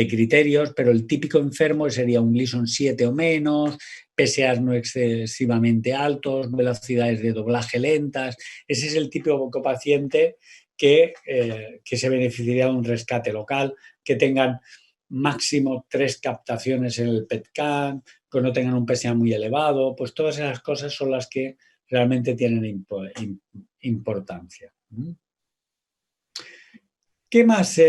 C: criterios, pero el típico enfermo sería un Gleason 7 o menos, PSAs no excesivamente altos, velocidades de doblaje lentas. Ese es el típico paciente que se beneficiaría de un rescate local, que tengan máximo 3 captaciones en el PET-CAM, que no tengan un PSA muy elevado. Pues todas esas cosas son las que realmente tienen importancia. ¿Qué más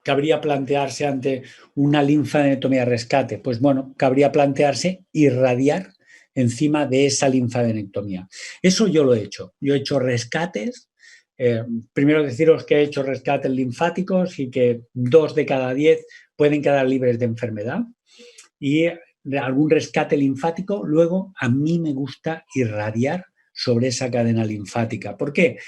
C: cabría plantearse ante una linfadenectomía rescate? Pues bueno, cabría plantearse irradiar encima de esa linfadenectomía. Eso yo lo he hecho. Yo he hecho rescates. Primero deciros que he hecho rescates linfáticos y que 2 de cada 10 pueden quedar libres de enfermedad. Y de algún rescate linfático, luego a mí me gusta irradiar sobre esa cadena linfática. ¿Por qué?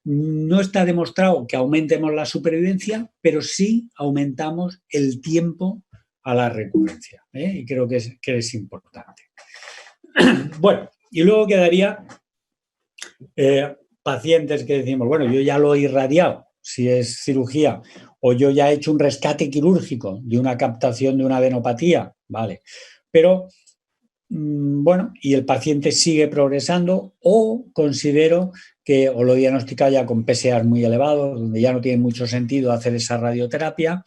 C: No está demostrado que aumentemos la supervivencia, pero sí aumentamos el tiempo a la recurrencia. Y creo que es importante. Bueno, y luego quedaría pacientes que decimos, bueno, yo ya lo he irradiado, si es cirugía, o yo ya he hecho un rescate quirúrgico de una captación de una adenopatía, vale. Pero bueno, y el paciente sigue progresando, o considero que o lo he diagnosticado ya con PSAs muy elevados, donde ya no tiene mucho sentido hacer esa radioterapia.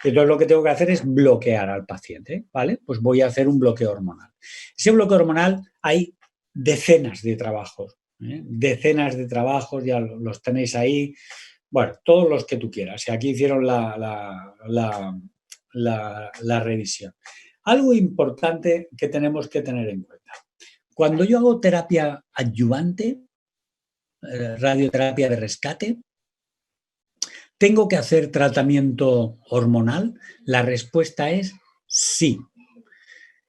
C: Entonces lo que tengo que hacer es bloquear al paciente, ¿vale? Pues voy a hacer un bloqueo hormonal. Ese bloqueo hormonal hay decenas de trabajos, decenas de trabajos, ya los tenéis ahí. Bueno, todos los que tú quieras. Y aquí hicieron la revisión. Algo importante que tenemos que tener en cuenta. Cuando yo hago terapia adyuvante, radioterapia de rescate, ¿tengo que hacer tratamiento hormonal? La respuesta es sí.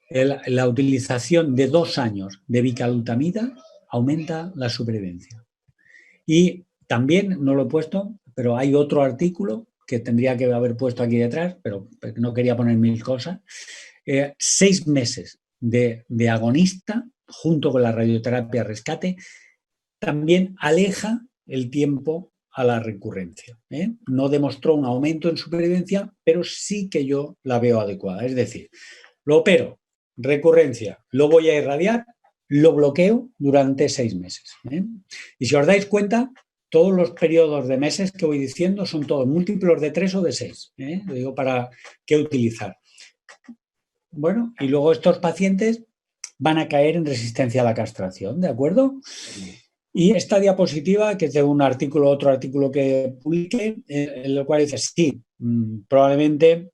C: La utilización de 2 años de bicalutamida aumenta la supervivencia. Y también, no lo he puesto, pero hay otro artículo que tendría que haber puesto aquí detrás, pero no quería poner 1000 cosas. 6 meses de agonista junto con la radioterapia rescate también aleja el tiempo a la recurrencia. No demostró un aumento en supervivencia, pero sí que yo la veo adecuada. Es decir, lo opero, recurrencia, lo voy a irradiar, lo bloqueo durante 6 meses. Y si os dais cuenta, todos los periodos de meses que voy diciendo son todos múltiplos de 3 o de 6. Lo digo para qué utilizar. Bueno, y luego estos pacientes van a caer en resistencia a la castración, ¿de acuerdo? Y esta diapositiva, que es de otro artículo que publiqué, en el cual dice, sí, probablemente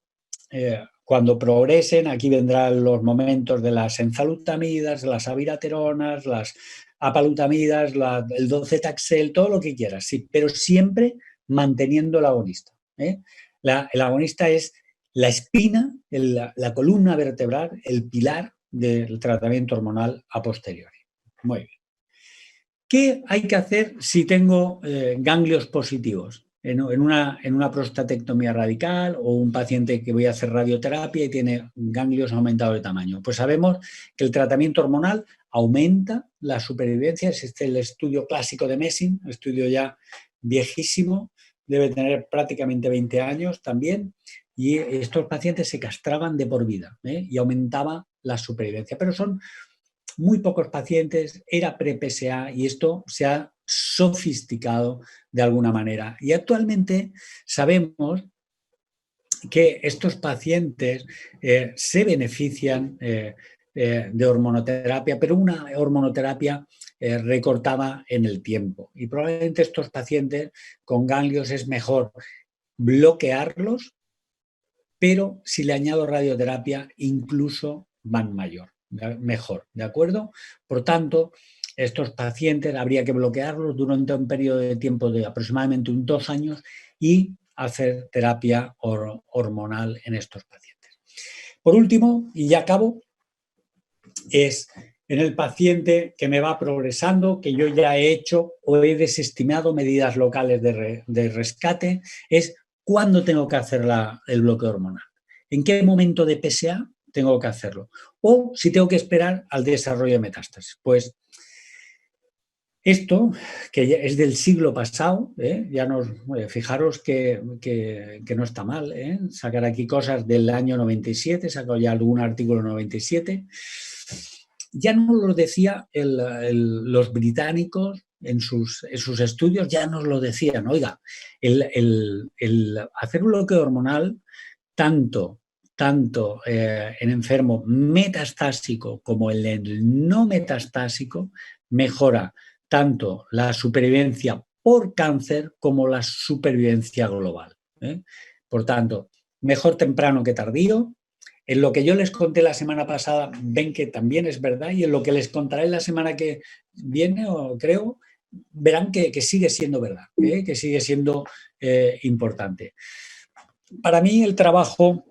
C: cuando progresen, aquí vendrán los momentos de las enzalutamidas, las abirateronas, las apalutamidas, el 12-taxel, todo lo que quieras, sí, pero siempre manteniendo el agonista. El agonista es la espina, la columna vertebral, el pilar del tratamiento hormonal a posteriori. Muy bien. ¿Qué hay que hacer si tengo ganglios positivos en una prostatectomía radical o un paciente que voy a hacer radioterapia y tiene ganglios aumentados de tamaño? Pues sabemos que el tratamiento hormonal aumenta la supervivencia. Es el estudio clásico de Messing, un estudio ya viejísimo, debe tener prácticamente 20 años también, y estos pacientes se castraban de por vida y aumentaba la supervivencia. Pero son muy pocos pacientes, era pre-PSA y esto se ha sofisticado de alguna manera. Y actualmente sabemos que estos pacientes se benefician de hormonoterapia, pero una hormonoterapia recortada en el tiempo. Y probablemente estos pacientes con ganglios es mejor bloquearlos, pero si le añado radioterapia incluso van mayor. mejor, ¿de acuerdo? Por tanto, estos pacientes habría que bloquearlos durante un periodo de tiempo de aproximadamente 2 años y hacer terapia hormonal en estos pacientes. Por último, y ya acabo, es en el paciente que me va progresando, que yo ya he hecho o he desestimado medidas locales de rescate, es cuándo tengo que hacer el bloqueo hormonal. ¿En qué momento de PSA tengo que hacerlo? O si tengo que esperar al desarrollo de metástasis. Pues esto, que es del siglo pasado, ya fijaros que no está mal, sacar aquí cosas del año 97, saco ya algún artículo 97, ya nos lo decía los británicos en sus estudios, ya nos lo decían, oiga, el hacer un bloqueo hormonal tanto en enfermo metastásico como en el no metastásico mejora tanto la supervivencia por cáncer como la supervivencia global. Por tanto, mejor temprano que tardío. En lo que yo les conté la semana pasada, ven que también es verdad, y en lo que les contaré la semana que viene, o creo, verán que sigue siendo verdad, que sigue siendo importante. Para mí, el trabajo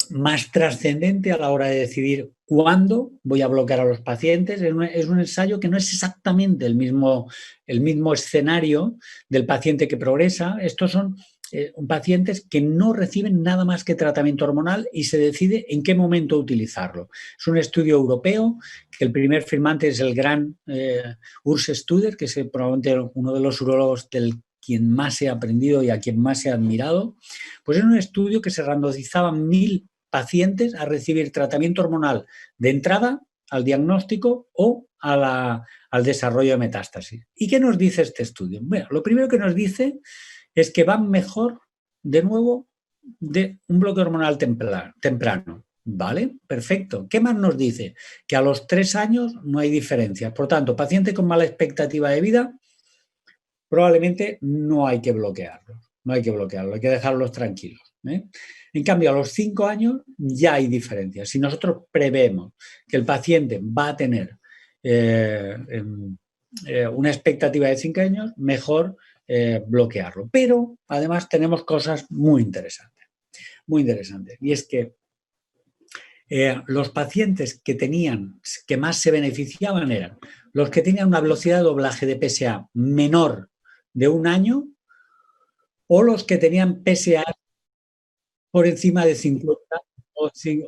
C: más trascendente a la hora de decidir cuándo voy a bloquear a los pacientes es un ensayo que no es exactamente el mismo escenario del paciente que progresa. Estos son pacientes que no reciben nada más que tratamiento hormonal y se decide en qué momento utilizarlo. Es un estudio europeo, que el primer firmante es el gran Urs Studer, que es probablemente uno de los urólogos del quien más he aprendido y a quien más he admirado. Pues es un estudio que se randomizaban 1000 pacientes a recibir tratamiento hormonal de entrada al diagnóstico o al desarrollo de metástasis. ¿Y qué nos dice este estudio? Bueno, lo primero que nos dice es que van mejor, de nuevo, de un bloqueo hormonal temprano. ¿Vale? Perfecto. ¿Qué más nos dice? Que a los 3 años no hay diferencia. Por tanto, pacientes con mala expectativa de vida, probablemente no hay que bloquearlos. No hay que bloquearlos, hay que dejarlos tranquilos. En cambio, a los 5 años ya hay diferencias. Si nosotros prevemos que el paciente va a tener una expectativa de 5 años, mejor bloquearlo. Pero además tenemos cosas muy interesantes. Muy interesantes. Y es que los pacientes que más se beneficiaban eran los que tenían una velocidad de doblaje de PSA menor de 1 año o los que tenían PSA por encima de 50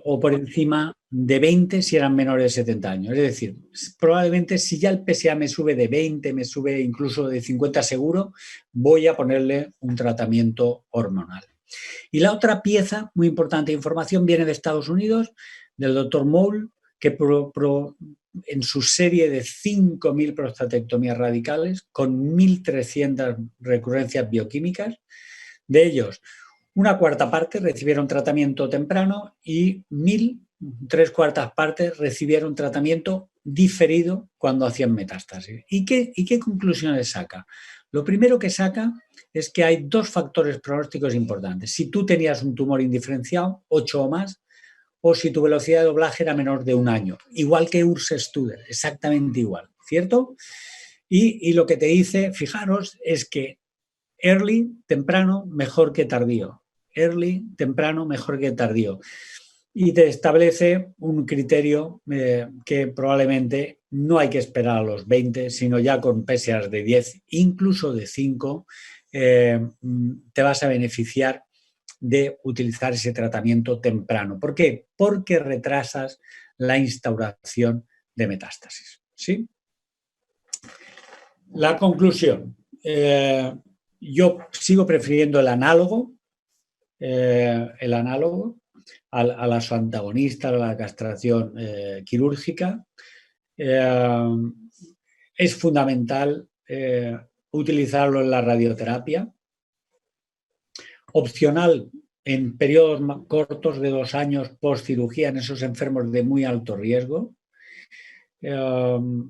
C: o por encima de 20 si eran menores de 70 años. Es decir, probablemente si ya el PSA me sube de 20, me sube incluso de 50 seguro, voy a ponerle un tratamiento hormonal. Y la otra pieza muy importante de información viene de Estados Unidos, del doctor Mole, que en su serie de 5.000 prostatectomías radicales con 1.300 recurrencias bioquímicas, de ellos una cuarta parte recibieron tratamiento temprano y 3/4 partes recibieron tratamiento diferido cuando hacían metástasis. ¿Y qué conclusiones saca? Lo primero que saca es que hay 2 factores pronósticos importantes. Si tú tenías un tumor indiferenciado, 8 o más, o si tu velocidad de doblaje era menor de 1 año. Igual que Urs Studer, exactamente igual, ¿cierto? Y lo que te dice, fijaros, es que early, temprano, mejor que tardío. Early, temprano, mejor que tardío. Y te establece un criterio que probablemente no hay que esperar a los 20, sino ya con PSAs de 10, incluso de 5, te vas a beneficiar de utilizar ese tratamiento temprano. ¿Por qué? Porque retrasas la instauración de metástasis. ¿Sí? La conclusión. Yo sigo prefiriendo el análogo a las antagonistas, a la castración quirúrgica. Es fundamental utilizarlo en la radioterapia. Opcional en periodos cortos de 2 años post cirugía en esos enfermos de muy alto riesgo. Creo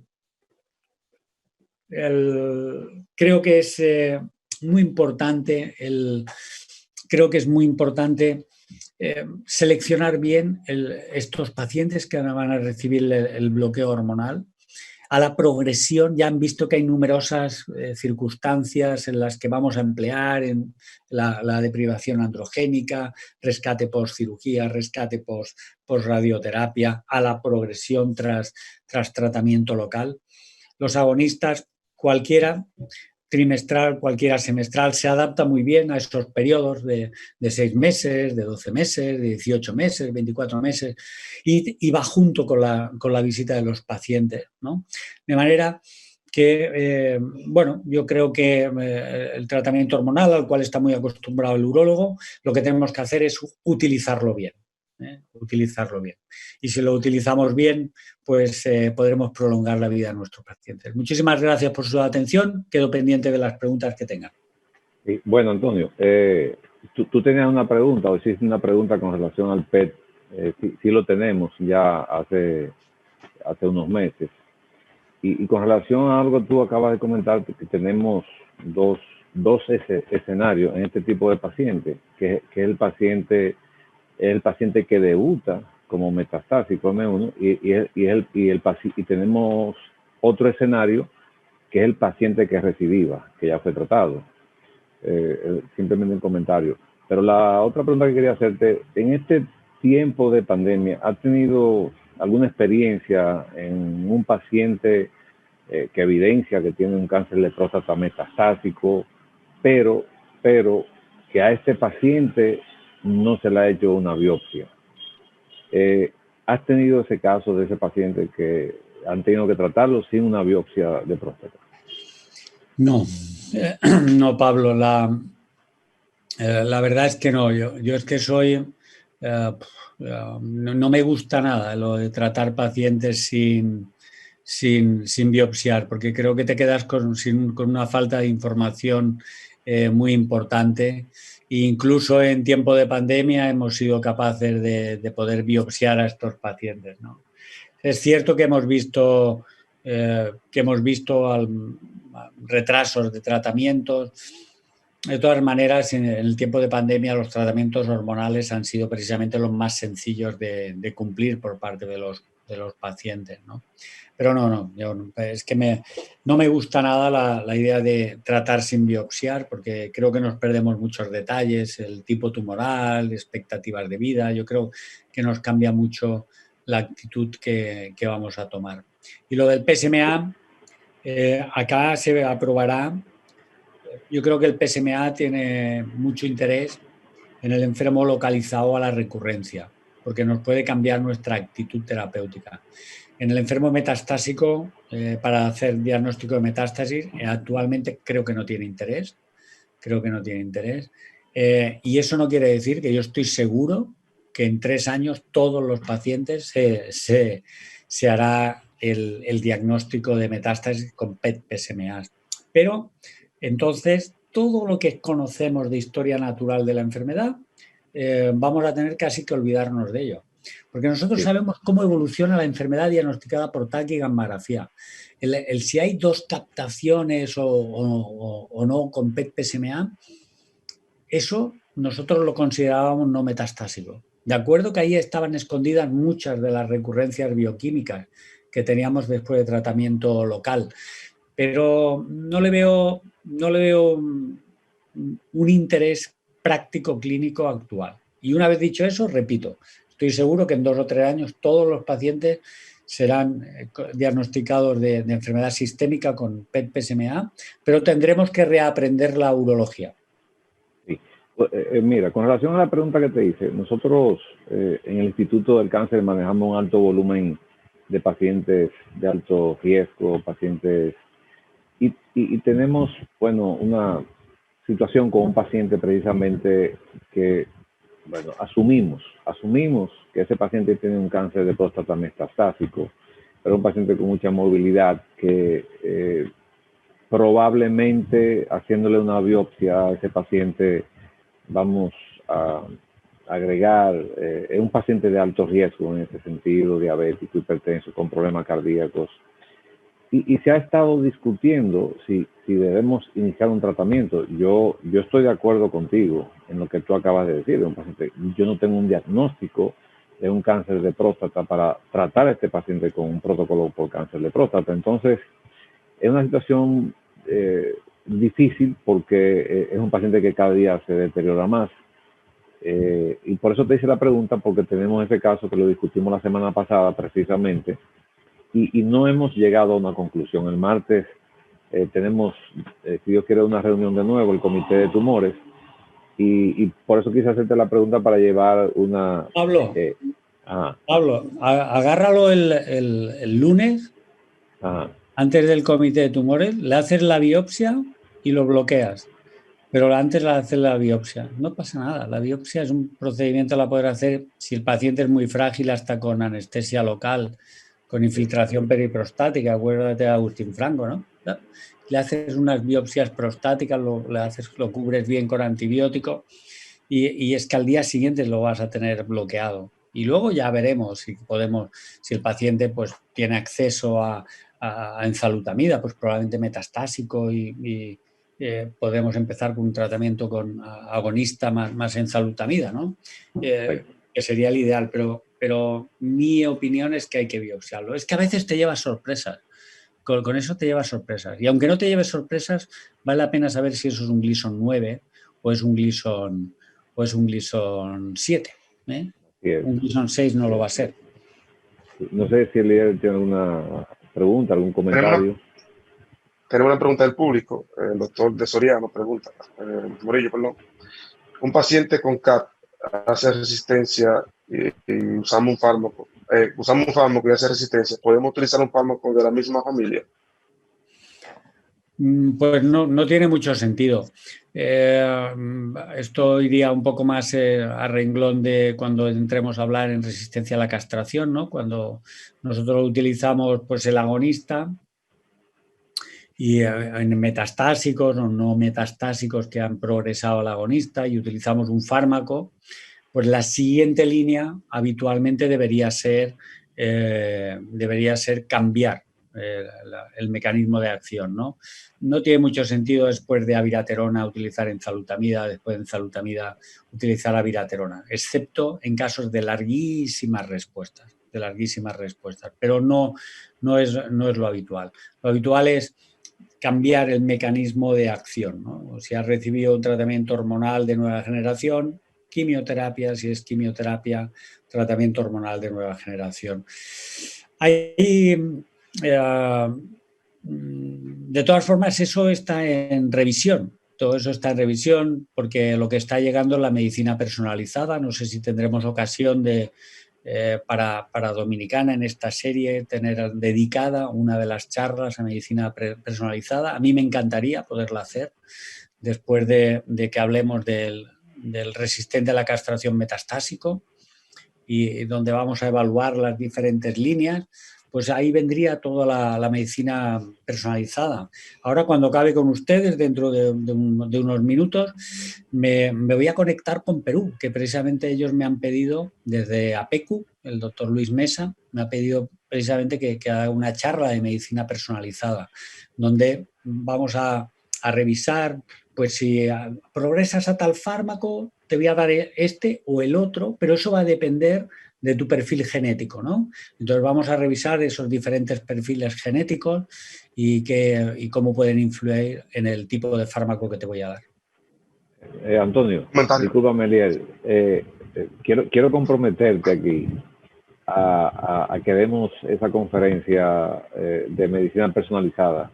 C: que es muy importante seleccionar bien estos pacientes que van a recibir el bloqueo hormonal. A la progresión, ya han visto que hay numerosas circunstancias en las que vamos a emplear en la deprivación androgénica, rescate post-cirugía, rescate post-radioterapia, a la progresión tras tratamiento local. Los agonistas, cualquiera, trimestral, cualquiera semestral, se adapta muy bien a esos periodos de 6 meses, de 12 meses, de 18 meses, 24 meses, y va junto con la visita de los pacientes, ¿no? De manera que, bueno, yo creo que el tratamiento hormonal, al cual está muy acostumbrado el urólogo, lo que tenemos que hacer es utilizarlo bien. Utilizarlo bien. Y si lo utilizamos bien, pues podremos prolongar la vida de nuestros pacientes. Muchísimas gracias por su atención. Quedo pendiente de las preguntas que tengan.
B: Sí, bueno, Antonio, tú tenías una pregunta o hiciste una pregunta con relación al PET. Sí lo tenemos ya hace unos meses. Y con relación a algo que tú acabas de comentar, que tenemos dos escenarios en este tipo de pacientes, que es el paciente que debuta como metastásico M1 y tenemos otro escenario que es el paciente que es recidiva, que ya fue tratado. Simplemente un comentario. Pero la otra pregunta que quería hacerte, en este tiempo de pandemia, ¿has tenido alguna experiencia en un paciente que evidencia que tiene un cáncer de próstata metastásico, pero que a este paciente no se le ha hecho una biopsia? ¿Has tenido ese caso de ese paciente que han tenido que tratarlo sin una biopsia de próstata?
C: No, no, Pablo, la verdad es que no. Yo es que soy... no me gusta nada lo de tratar pacientes sin biopsiar, porque creo que te quedas con una falta de información muy importante. E incluso en tiempo de pandemia hemos sido capaces de poder biopsiar a estos pacientes, ¿no? Es cierto que hemos visto retrasos de tratamientos. De todas maneras, en el tiempo de pandemia los tratamientos hormonales han sido precisamente los más sencillos de cumplir por parte de los pacientes, ¿no? Pero es que no me gusta nada la idea de tratar sin biopsiar, porque creo que nos perdemos muchos detalles, el tipo tumoral, expectativas de vida. Yo creo que nos cambia mucho la actitud que vamos a tomar. Y lo del PSMA, acá se aprobará. Yo creo que el PSMA tiene mucho interés en el enfermo localizado a la recurrencia, porque nos puede cambiar nuestra actitud terapéutica. En el enfermo metastásico, para hacer diagnóstico de metástasis, actualmente creo que no tiene interés. Y eso no quiere decir que yo estoy seguro que en 3 años todos los pacientes se hará el diagnóstico de metástasis con PET-PSMA. Pero entonces todo lo que conocemos de historia natural de la enfermedad vamos a tener casi que olvidarnos de ello. Porque nosotros sabemos cómo evoluciona la enfermedad diagnosticada por TAC y gammagrafía. Si hay 2 captaciones o no con PET-PSMA, eso nosotros lo considerábamos no metastásico. De acuerdo que ahí estaban escondidas muchas de las recurrencias bioquímicas que teníamos después de tratamiento local, pero no le veo un interés práctico clínico actual. Y una vez dicho eso, repito, estoy seguro que en 2 o 3 años todos los pacientes serán diagnosticados de enfermedad sistémica con PET-PSMA, pero tendremos que reaprender la urología.
B: Sí. Mira, con relación a la pregunta que te hice, nosotros en el Instituto del Cáncer manejamos un alto volumen de pacientes de alto riesgo, pacientes, y tenemos, bueno, una situación con un paciente precisamente que, bueno, asumimos que ese paciente tiene un cáncer de próstata metastásico, pero un paciente con mucha movilidad que probablemente haciéndole una biopsia a ese paciente vamos a agregar, es un paciente de alto riesgo en ese sentido, diabético, hipertenso, con problemas cardíacos. Y se ha estado discutiendo si debemos iniciar un tratamiento. Yo estoy de acuerdo contigo en lo que tú acabas de decir de un paciente. Yo no tengo un diagnóstico de un cáncer de próstata para tratar a este paciente con un protocolo por cáncer de próstata. Entonces, es una situación difícil porque es un paciente que cada día se deteriora más. Y por eso te hice la pregunta, porque tenemos ese caso que lo discutimos la semana pasada precisamente, y no hemos llegado a una conclusión. El martes tenemos, si Dios quiere, una reunión de nuevo, el comité de tumores, y por eso quise hacerte la pregunta para llevar una...
C: Pablo, Pablo, agárralo el lunes, antes del comité de tumores, le haces la biopsia y lo bloqueas. Pero antes de hacer la biopsia, no pasa nada. La biopsia es un procedimiento, la poder hacer si el paciente es muy frágil, hasta con anestesia local, con infiltración periprostática. Acuérdate de Agustín Franco, ¿no? Le haces unas biopsias prostáticas, lo cubres bien con antibiótico y es que al día siguiente lo vas a tener bloqueado. Y luego ya veremos si el paciente pues tiene acceso a enzalutamida, pues probablemente metastásico y podemos empezar con un tratamiento con agonista más enzalutamida, ¿no? Que sería el ideal, pero mi opinión es que hay que biopsiarlo. Es que a veces te llevas sorpresas. Con eso te llevas sorpresas. Y aunque no te lleves sorpresas, vale la pena saber si eso es un Gleason 9 o es un Gleason 7. Un Gleason 6 no lo va a ser.
B: No sé si el líder tiene alguna pregunta, algún comentario.
A: Tenemos una pregunta del público. El doctor de Soriano pregunta, Morillo, perdón. Un paciente con CAP hace resistencia y usamos un fármaco y hace resistencia. ¿Podemos utilizar un fármaco de la misma familia?
C: Pues no tiene mucho sentido. Esto iría un poco más a renglón de cuando entremos a hablar en resistencia a la castración, ¿no? Cuando nosotros utilizamos pues, el agonista y en metastásicos o no metastásicos que han progresado al agonista y utilizamos un fármaco, pues la siguiente línea habitualmente debería ser cambiar el mecanismo de acción, ¿no? No tiene mucho sentido después de abiraterona utilizar enzalutamida, después de enzalutamida utilizar abiraterona, excepto en casos de larguísimas respuestas, pero no es lo habitual. Lo habitual es cambiar el mecanismo de acción, ¿no? Si has recibido un tratamiento hormonal de nueva generación, quimioterapia, si es quimioterapia, tratamiento hormonal de nueva generación. De todas formas, eso está en revisión. Todo eso está en revisión porque lo que está llegando es la medicina personalizada. No sé si tendremos ocasión para Dominicana en esta serie tener dedicada una de las charlas a medicina personalizada. A mí me encantaría poderla hacer después de que hablemos del resistente a la castración metastásico y donde vamos a evaluar las diferentes líneas. Pues ahí vendría toda la medicina personalizada. Ahora, cuando acabe con ustedes, dentro de unos minutos, me voy a conectar con Perú, que precisamente ellos me han pedido desde APECU, el doctor Luis Mesa, me ha pedido precisamente que haga una charla de medicina personalizada, donde vamos a revisar, pues si progresas a tal fármaco, te voy a dar este o el otro, pero eso va a depender de tu perfil genético, ¿no? Entonces vamos a revisar esos diferentes perfiles genéticos y cómo pueden influir en el tipo de fármaco que te voy a dar.
B: Antonio, discúlpame, Eliel. Quiero comprometerte aquí a que demos esa conferencia de medicina personalizada.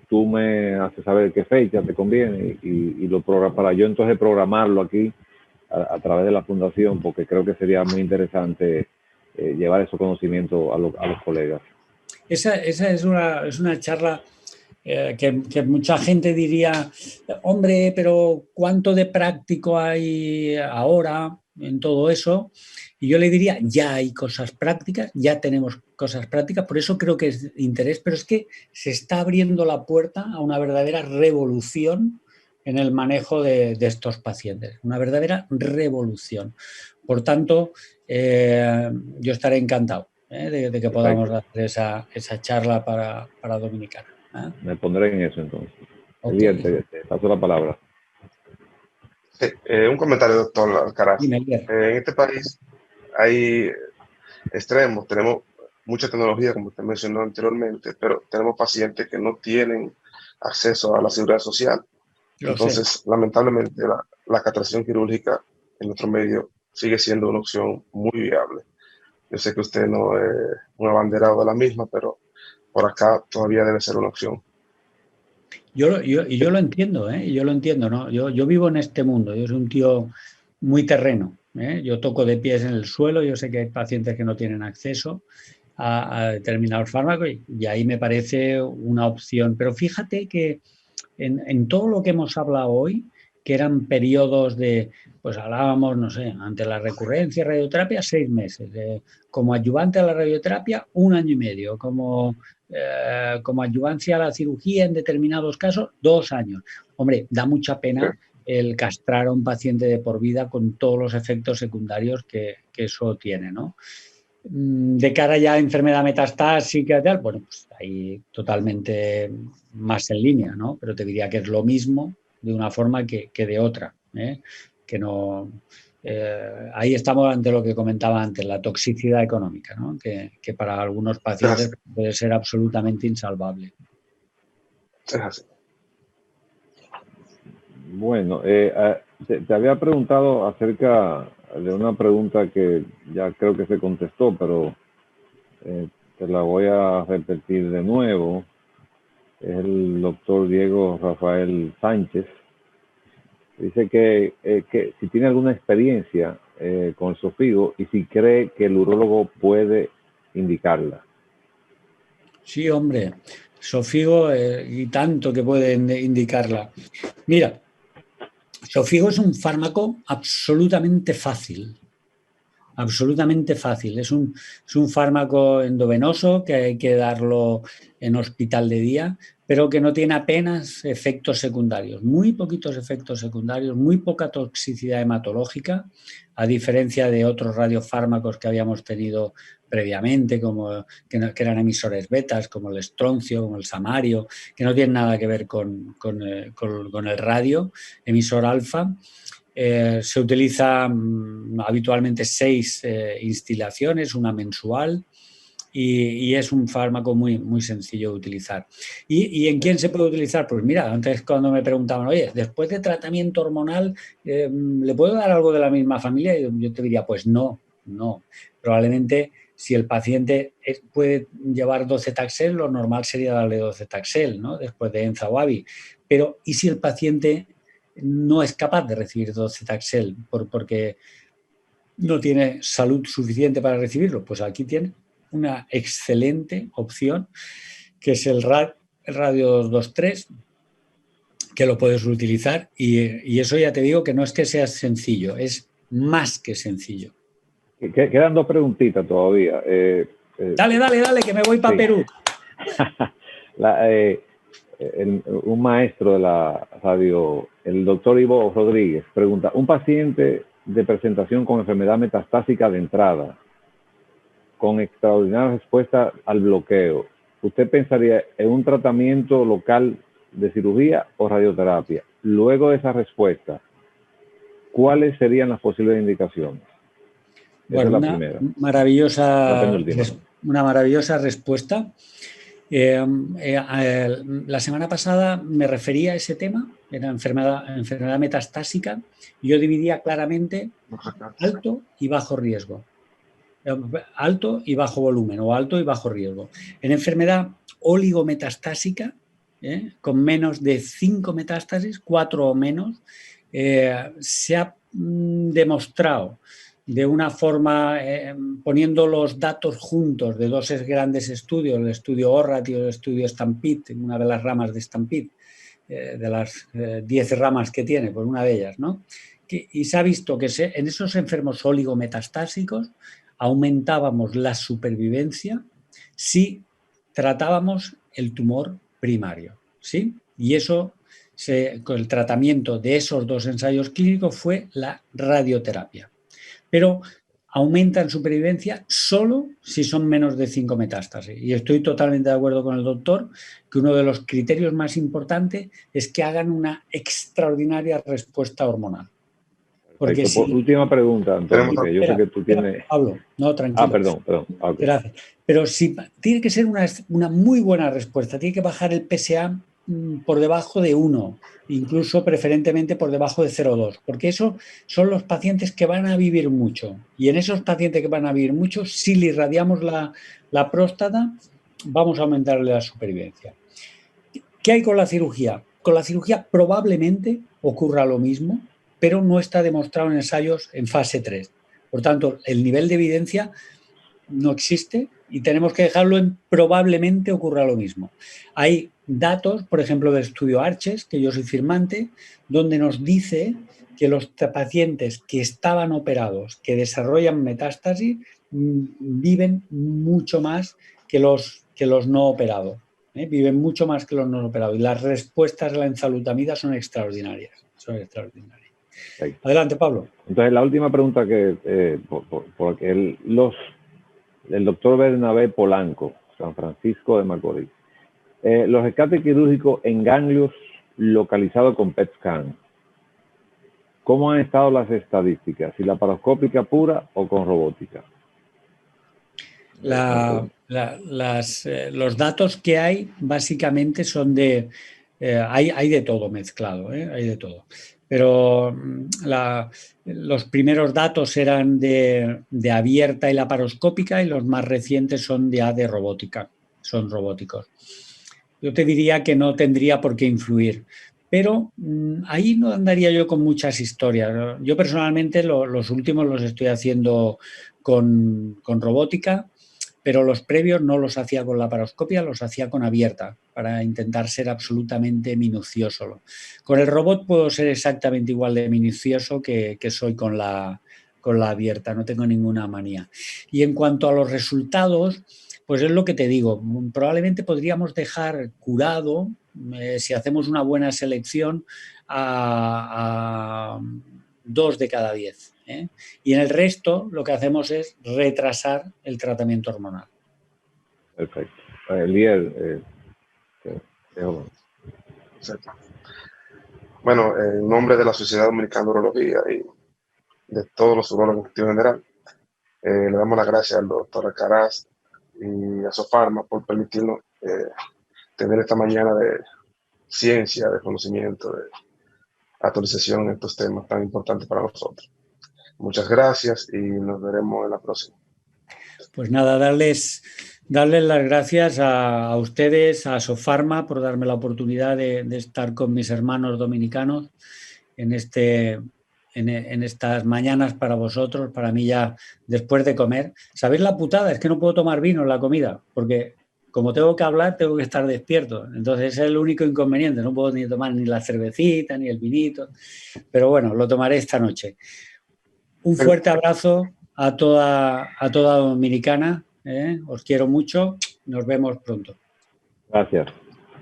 B: Tú me haces saber qué fecha te conviene y lo para yo entonces programarlo aquí a través de la fundación, porque creo que sería muy interesante llevar esos conocimientos a los colegas.
C: Esa es una charla que mucha gente diría, hombre, pero ¿cuánto de práctico hay ahora en todo eso? Y yo le diría, ya hay cosas prácticas, ya tenemos cosas prácticas, por eso creo que es de interés, pero es que se está abriendo la puerta a una verdadera revolución en el manejo de estos pacientes, una verdadera revolución. Por tanto, yo estaré encantado de que podamos hacer esa charla para Dominicana.
B: Me pondré en eso entonces.
C: Okay.
B: Elier, te paso la palabra.
A: Sí, un comentario, doctor Alcaraz.
C: Dime, Elier.
A: En este país hay extremos, tenemos mucha tecnología, como usted mencionó anteriormente, pero tenemos pacientes que no tienen acceso a la seguridad social.
C: Lo sé.
A: Entonces, lamentablemente, la castración quirúrgica en nuestro medio sigue siendo una opción muy viable. Yo sé que usted no es un abanderado de la misma, pero por acá todavía debe ser una opción.
C: Yo lo entiendo, ¿eh? Yo lo entiendo, ¿no? Yo vivo en este mundo, yo soy un tío muy terreno, ¿eh? Yo toco de pies en el suelo, yo sé que hay pacientes que no tienen acceso a determinados fármacos y ahí me parece una opción. Pero fíjate que en todo lo que hemos hablado hoy, que eran periodos de, pues hablábamos, no sé, ante la recurrencia radioterapia, 6 meses, como ayudante a la radioterapia, 1 año y medio, como ayudancia a la cirugía en determinados casos, 2 años. Hombre, da mucha pena el castrar a un paciente de por vida con todos los efectos secundarios que eso tiene, ¿no? De cara ya a enfermedad metastásica y tal, bueno, pues ahí totalmente más en línea, ¿no? Pero te diría que es lo mismo de una forma que de otra, ¿eh? Que no... ahí estamos ante lo que comentaba antes, la toxicidad económica, ¿no? Que para algunos pacientes puede ser absolutamente insalvable.
A: Es así.
B: Bueno, te había preguntado acerca de una pregunta que ya creo que se contestó, pero te la voy a repetir de nuevo. Es el doctor Diego Rafael Sánchez. Dice que si tiene alguna experiencia con Xofigo y si cree que el urólogo puede indicarla.
C: Sí, hombre, Xofigo y tanto que puede indicarla. Mira, Xofigo es un fármaco absolutamente fácil. Absolutamente fácil. Es un fármaco endovenoso que hay que darlo en hospital de día, pero que no tiene apenas efectos secundarios, muy poquitos efectos secundarios, muy poca toxicidad hematológica, a diferencia de otros radiofármacos que habíamos tenido previamente, como que eran emisores betas, como el estroncio, como el samario, que no tienen nada que ver con el radio, emisor alfa. Se utiliza habitualmente 6 instilaciones, una mensual, y es un fármaco muy, muy sencillo de utilizar. ¿Y en quién se puede utilizar? Pues mira, antes cuando me preguntaban, oye, después de tratamiento hormonal, ¿le puedo dar algo de la misma familia? Yo te diría, pues no. Probablemente si el paciente puede llevar docetaxel, lo normal sería darle docetaxel, ¿no? Después de Enzawabi. Pero ¿y si el paciente no es capaz de recibir docetaxel porque no tiene salud suficiente para recibirlo? Pues aquí tiene una excelente opción, que es el Radio 223, que lo puedes utilizar y eso ya te digo que no es que sea sencillo, es más que sencillo.
B: Quedan 2 preguntitas todavía.
C: Dale, que me voy para Perú.
B: Un maestro de la radio, el doctor Ivo Rodríguez, pregunta, un paciente de presentación con enfermedad metastásica de entrada, con extraordinaria respuesta al bloqueo, ¿usted pensaría en un tratamiento local de cirugía o radioterapia? Luego de esa respuesta, ¿cuáles serían las posibles indicaciones?
C: Bueno,
B: esa es la primera.
C: Una maravillosa respuesta. La semana pasada me refería a ese tema, era enfermedad metastásica, y yo dividía claramente alto y bajo riesgo, alto y bajo volumen o alto y bajo riesgo. En enfermedad oligometastásica, con menos de 5 metástasis, 4 o menos, se ha demostrado de una forma, poniendo los datos juntos de 2 grandes estudios, el estudio ORRAT y el estudio STAMPEDE, una de las ramas de STAMPEDE, de las 10 ramas que tiene, pues una de ellas, ¿no? Y se ha visto que en esos enfermos oligometastásicos aumentábamos la supervivencia si tratábamos el tumor primario, ¿sí? Y eso, con el tratamiento de esos 2 ensayos clínicos fue la radioterapia. Pero aumentan supervivencia solo si son menos de 5 metástasis. Y estoy totalmente de acuerdo con el doctor que uno de los criterios más importantes es que hagan una extraordinaria respuesta hormonal. Porque
B: última pregunta, Antonio, que yo sé que tú tienes...
C: Pablo, no, tranquilo.
B: Perdón. Okay.
C: Gracias. Pero sí, tiene que ser una muy buena respuesta. Tiene que bajar el PSA por debajo de 1, incluso preferentemente por debajo de 0,2, porque esos son los pacientes que van a vivir mucho. Y en esos pacientes que van a vivir mucho, si le irradiamos la próstata, vamos a aumentarle la supervivencia. ¿Qué hay con la cirugía? Con la cirugía probablemente ocurra lo mismo, pero no está demostrado en ensayos en fase 3. Por tanto, el nivel de evidencia no existe y tenemos que dejarlo en probablemente ocurra lo mismo. Hay datos, por ejemplo, del estudio Arches, que yo soy firmante, donde nos dice que los pacientes que estaban operados, que desarrollan metástasis, viven mucho más que los no operados. Viven mucho más que los no operados. Y las respuestas a la enzalutamida son extraordinarias. Adelante, Pablo.
B: Entonces, la última pregunta que porque el doctor Bernabé Polanco, San Francisco de Macorís. Los rescates quirúrgicos en ganglios localizados con PET scan. ¿Cómo han estado las estadísticas? ¿Si laparoscópica pura o con robótica?
C: Los datos que hay básicamente son de... hay de todo mezclado, hay de todo. Pero los primeros datos eran de abierta y laparoscópica y los más recientes son ya de robótica, son robóticos. Yo te diría que no tendría por qué influir, pero ahí no andaría yo con muchas historias. Yo personalmente los últimos los estoy haciendo con robótica, pero los previos no los hacía con laparoscopia, los hacía con abierta, para intentar ser absolutamente minucioso. Con el robot puedo ser exactamente igual de minucioso que soy con la abierta, no tengo ninguna manía. Y en cuanto a los resultados, pues es lo que te digo, probablemente podríamos dejar curado, si hacemos una buena selección, a 2 de cada 10. Y en el resto lo que hacemos es retrasar el tratamiento hormonal.
B: Perfecto. Lier,
A: bueno, en nombre de la Sociedad Dominicana de Urología y de todos los urólogos en general, le damos las gracias al doctor Alcaraz y a Sofarma por permitirnos tener esta mañana de ciencia, de conocimiento, de actualización en estos temas tan importantes para nosotros. Muchas gracias y nos veremos en la próxima.
C: Pues nada, darles las gracias a ustedes, a Sofarma, por darme la oportunidad de estar con mis hermanos dominicanos en estas mañanas para vosotros, para mí ya después de comer. ¿Sabéis la putada? Es que no puedo tomar vino en la comida, porque como tengo que hablar, tengo que estar despierto. Entonces ese es el único inconveniente, no puedo ni tomar ni la cervecita, ni el vinito, pero bueno, lo tomaré esta noche. Un fuerte abrazo a toda Dominicana, os quiero mucho, nos vemos pronto.
B: Gracias,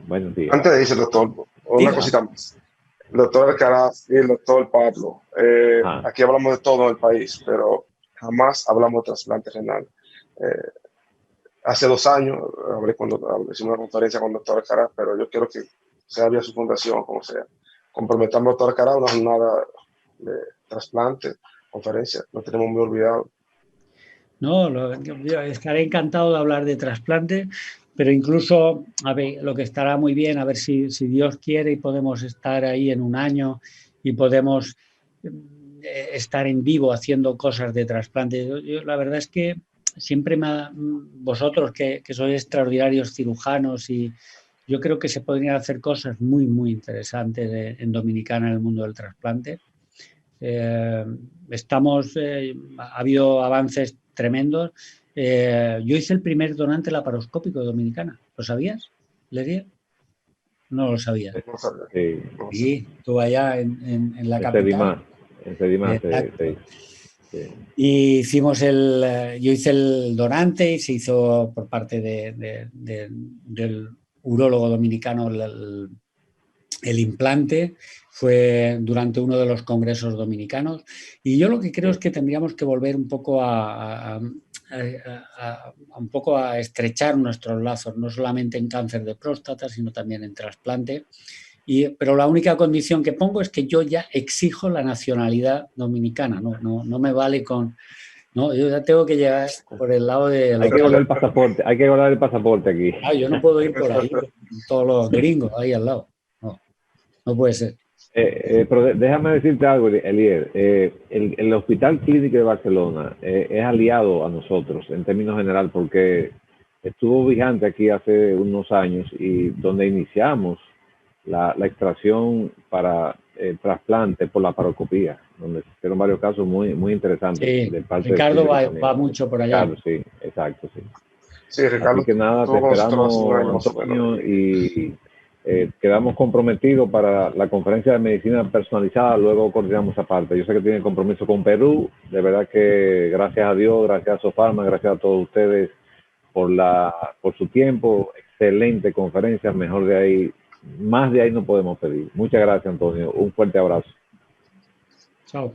B: buenos días.
A: Antes de irse, doctor, una cosita más. El doctor Alcaraz y el doctor Pablo, aquí hablamos de todo en el país, pero jamás hablamos de trasplante renal. Hace 2 años hicimos una conferencia con el doctor Alcaraz, pero yo quiero que sea vía su fundación, como sea. Comprometamos al doctor Alcaraz a una jornada de trasplante, conferencia, lo tenemos muy olvidado.
C: No, yo estaré encantado de hablar de trasplante, pero incluso, a ver, lo que estará muy bien, a ver si Dios quiere y podemos estar ahí en un año y podemos estar en vivo haciendo cosas de trasplante. Yo la verdad es que siempre vosotros que sois extraordinarios cirujanos, y yo creo que se podrían hacer cosas muy, muy interesantes en Dominicana en el mundo del trasplante. Ha habido avances tremendos. Yo hice el primer donante laparoscópico de Dominicana. ¿Lo sabías, Lerier? No lo sabías. Sí, estuve allá en la capital. Y hicimos yo hice el donante y se hizo por parte del urólogo dominicano el implante fue durante uno de los congresos dominicanos, y yo lo que creo es que tendríamos que volver un poco un poco a estrechar nuestros lazos, no solamente en cáncer de próstata, sino también en trasplante. Pero la única condición que pongo es que yo ya exijo la nacionalidad dominicana, no me vale con... No, yo ya tengo que llegar por el lado de...
B: Hay que guardar el pasaporte, hay que guardar el pasaporte aquí.
C: Yo no puedo ir por ahí con todos los gringos ahí al lado. No puede ser.
B: Pero déjame decirte algo, Elier. El Hospital Clínico de Barcelona es aliado a nosotros en términos general porque estuvo vigente aquí hace unos años y donde iniciamos la extracción para trasplante por la paroscopía, donde se hicieron varios casos muy interesantes.
C: Sí,
B: de parte
C: Ricardo va mucho por allá.
B: Ricardo, sí, exacto, sí.
A: Sí, Ricardo.
B: Así que nada, te esperamos, Antonio, y quedamos comprometidos para la conferencia de medicina personalizada, luego coordinamos aparte. Yo sé que tienen compromiso con Perú, de verdad que gracias a Dios, gracias a Sofarma, gracias a todos ustedes por su tiempo, excelente conferencia, mejor de ahí, más de ahí no podemos pedir. Muchas gracias, Antonio, un fuerte abrazo.
C: Chao.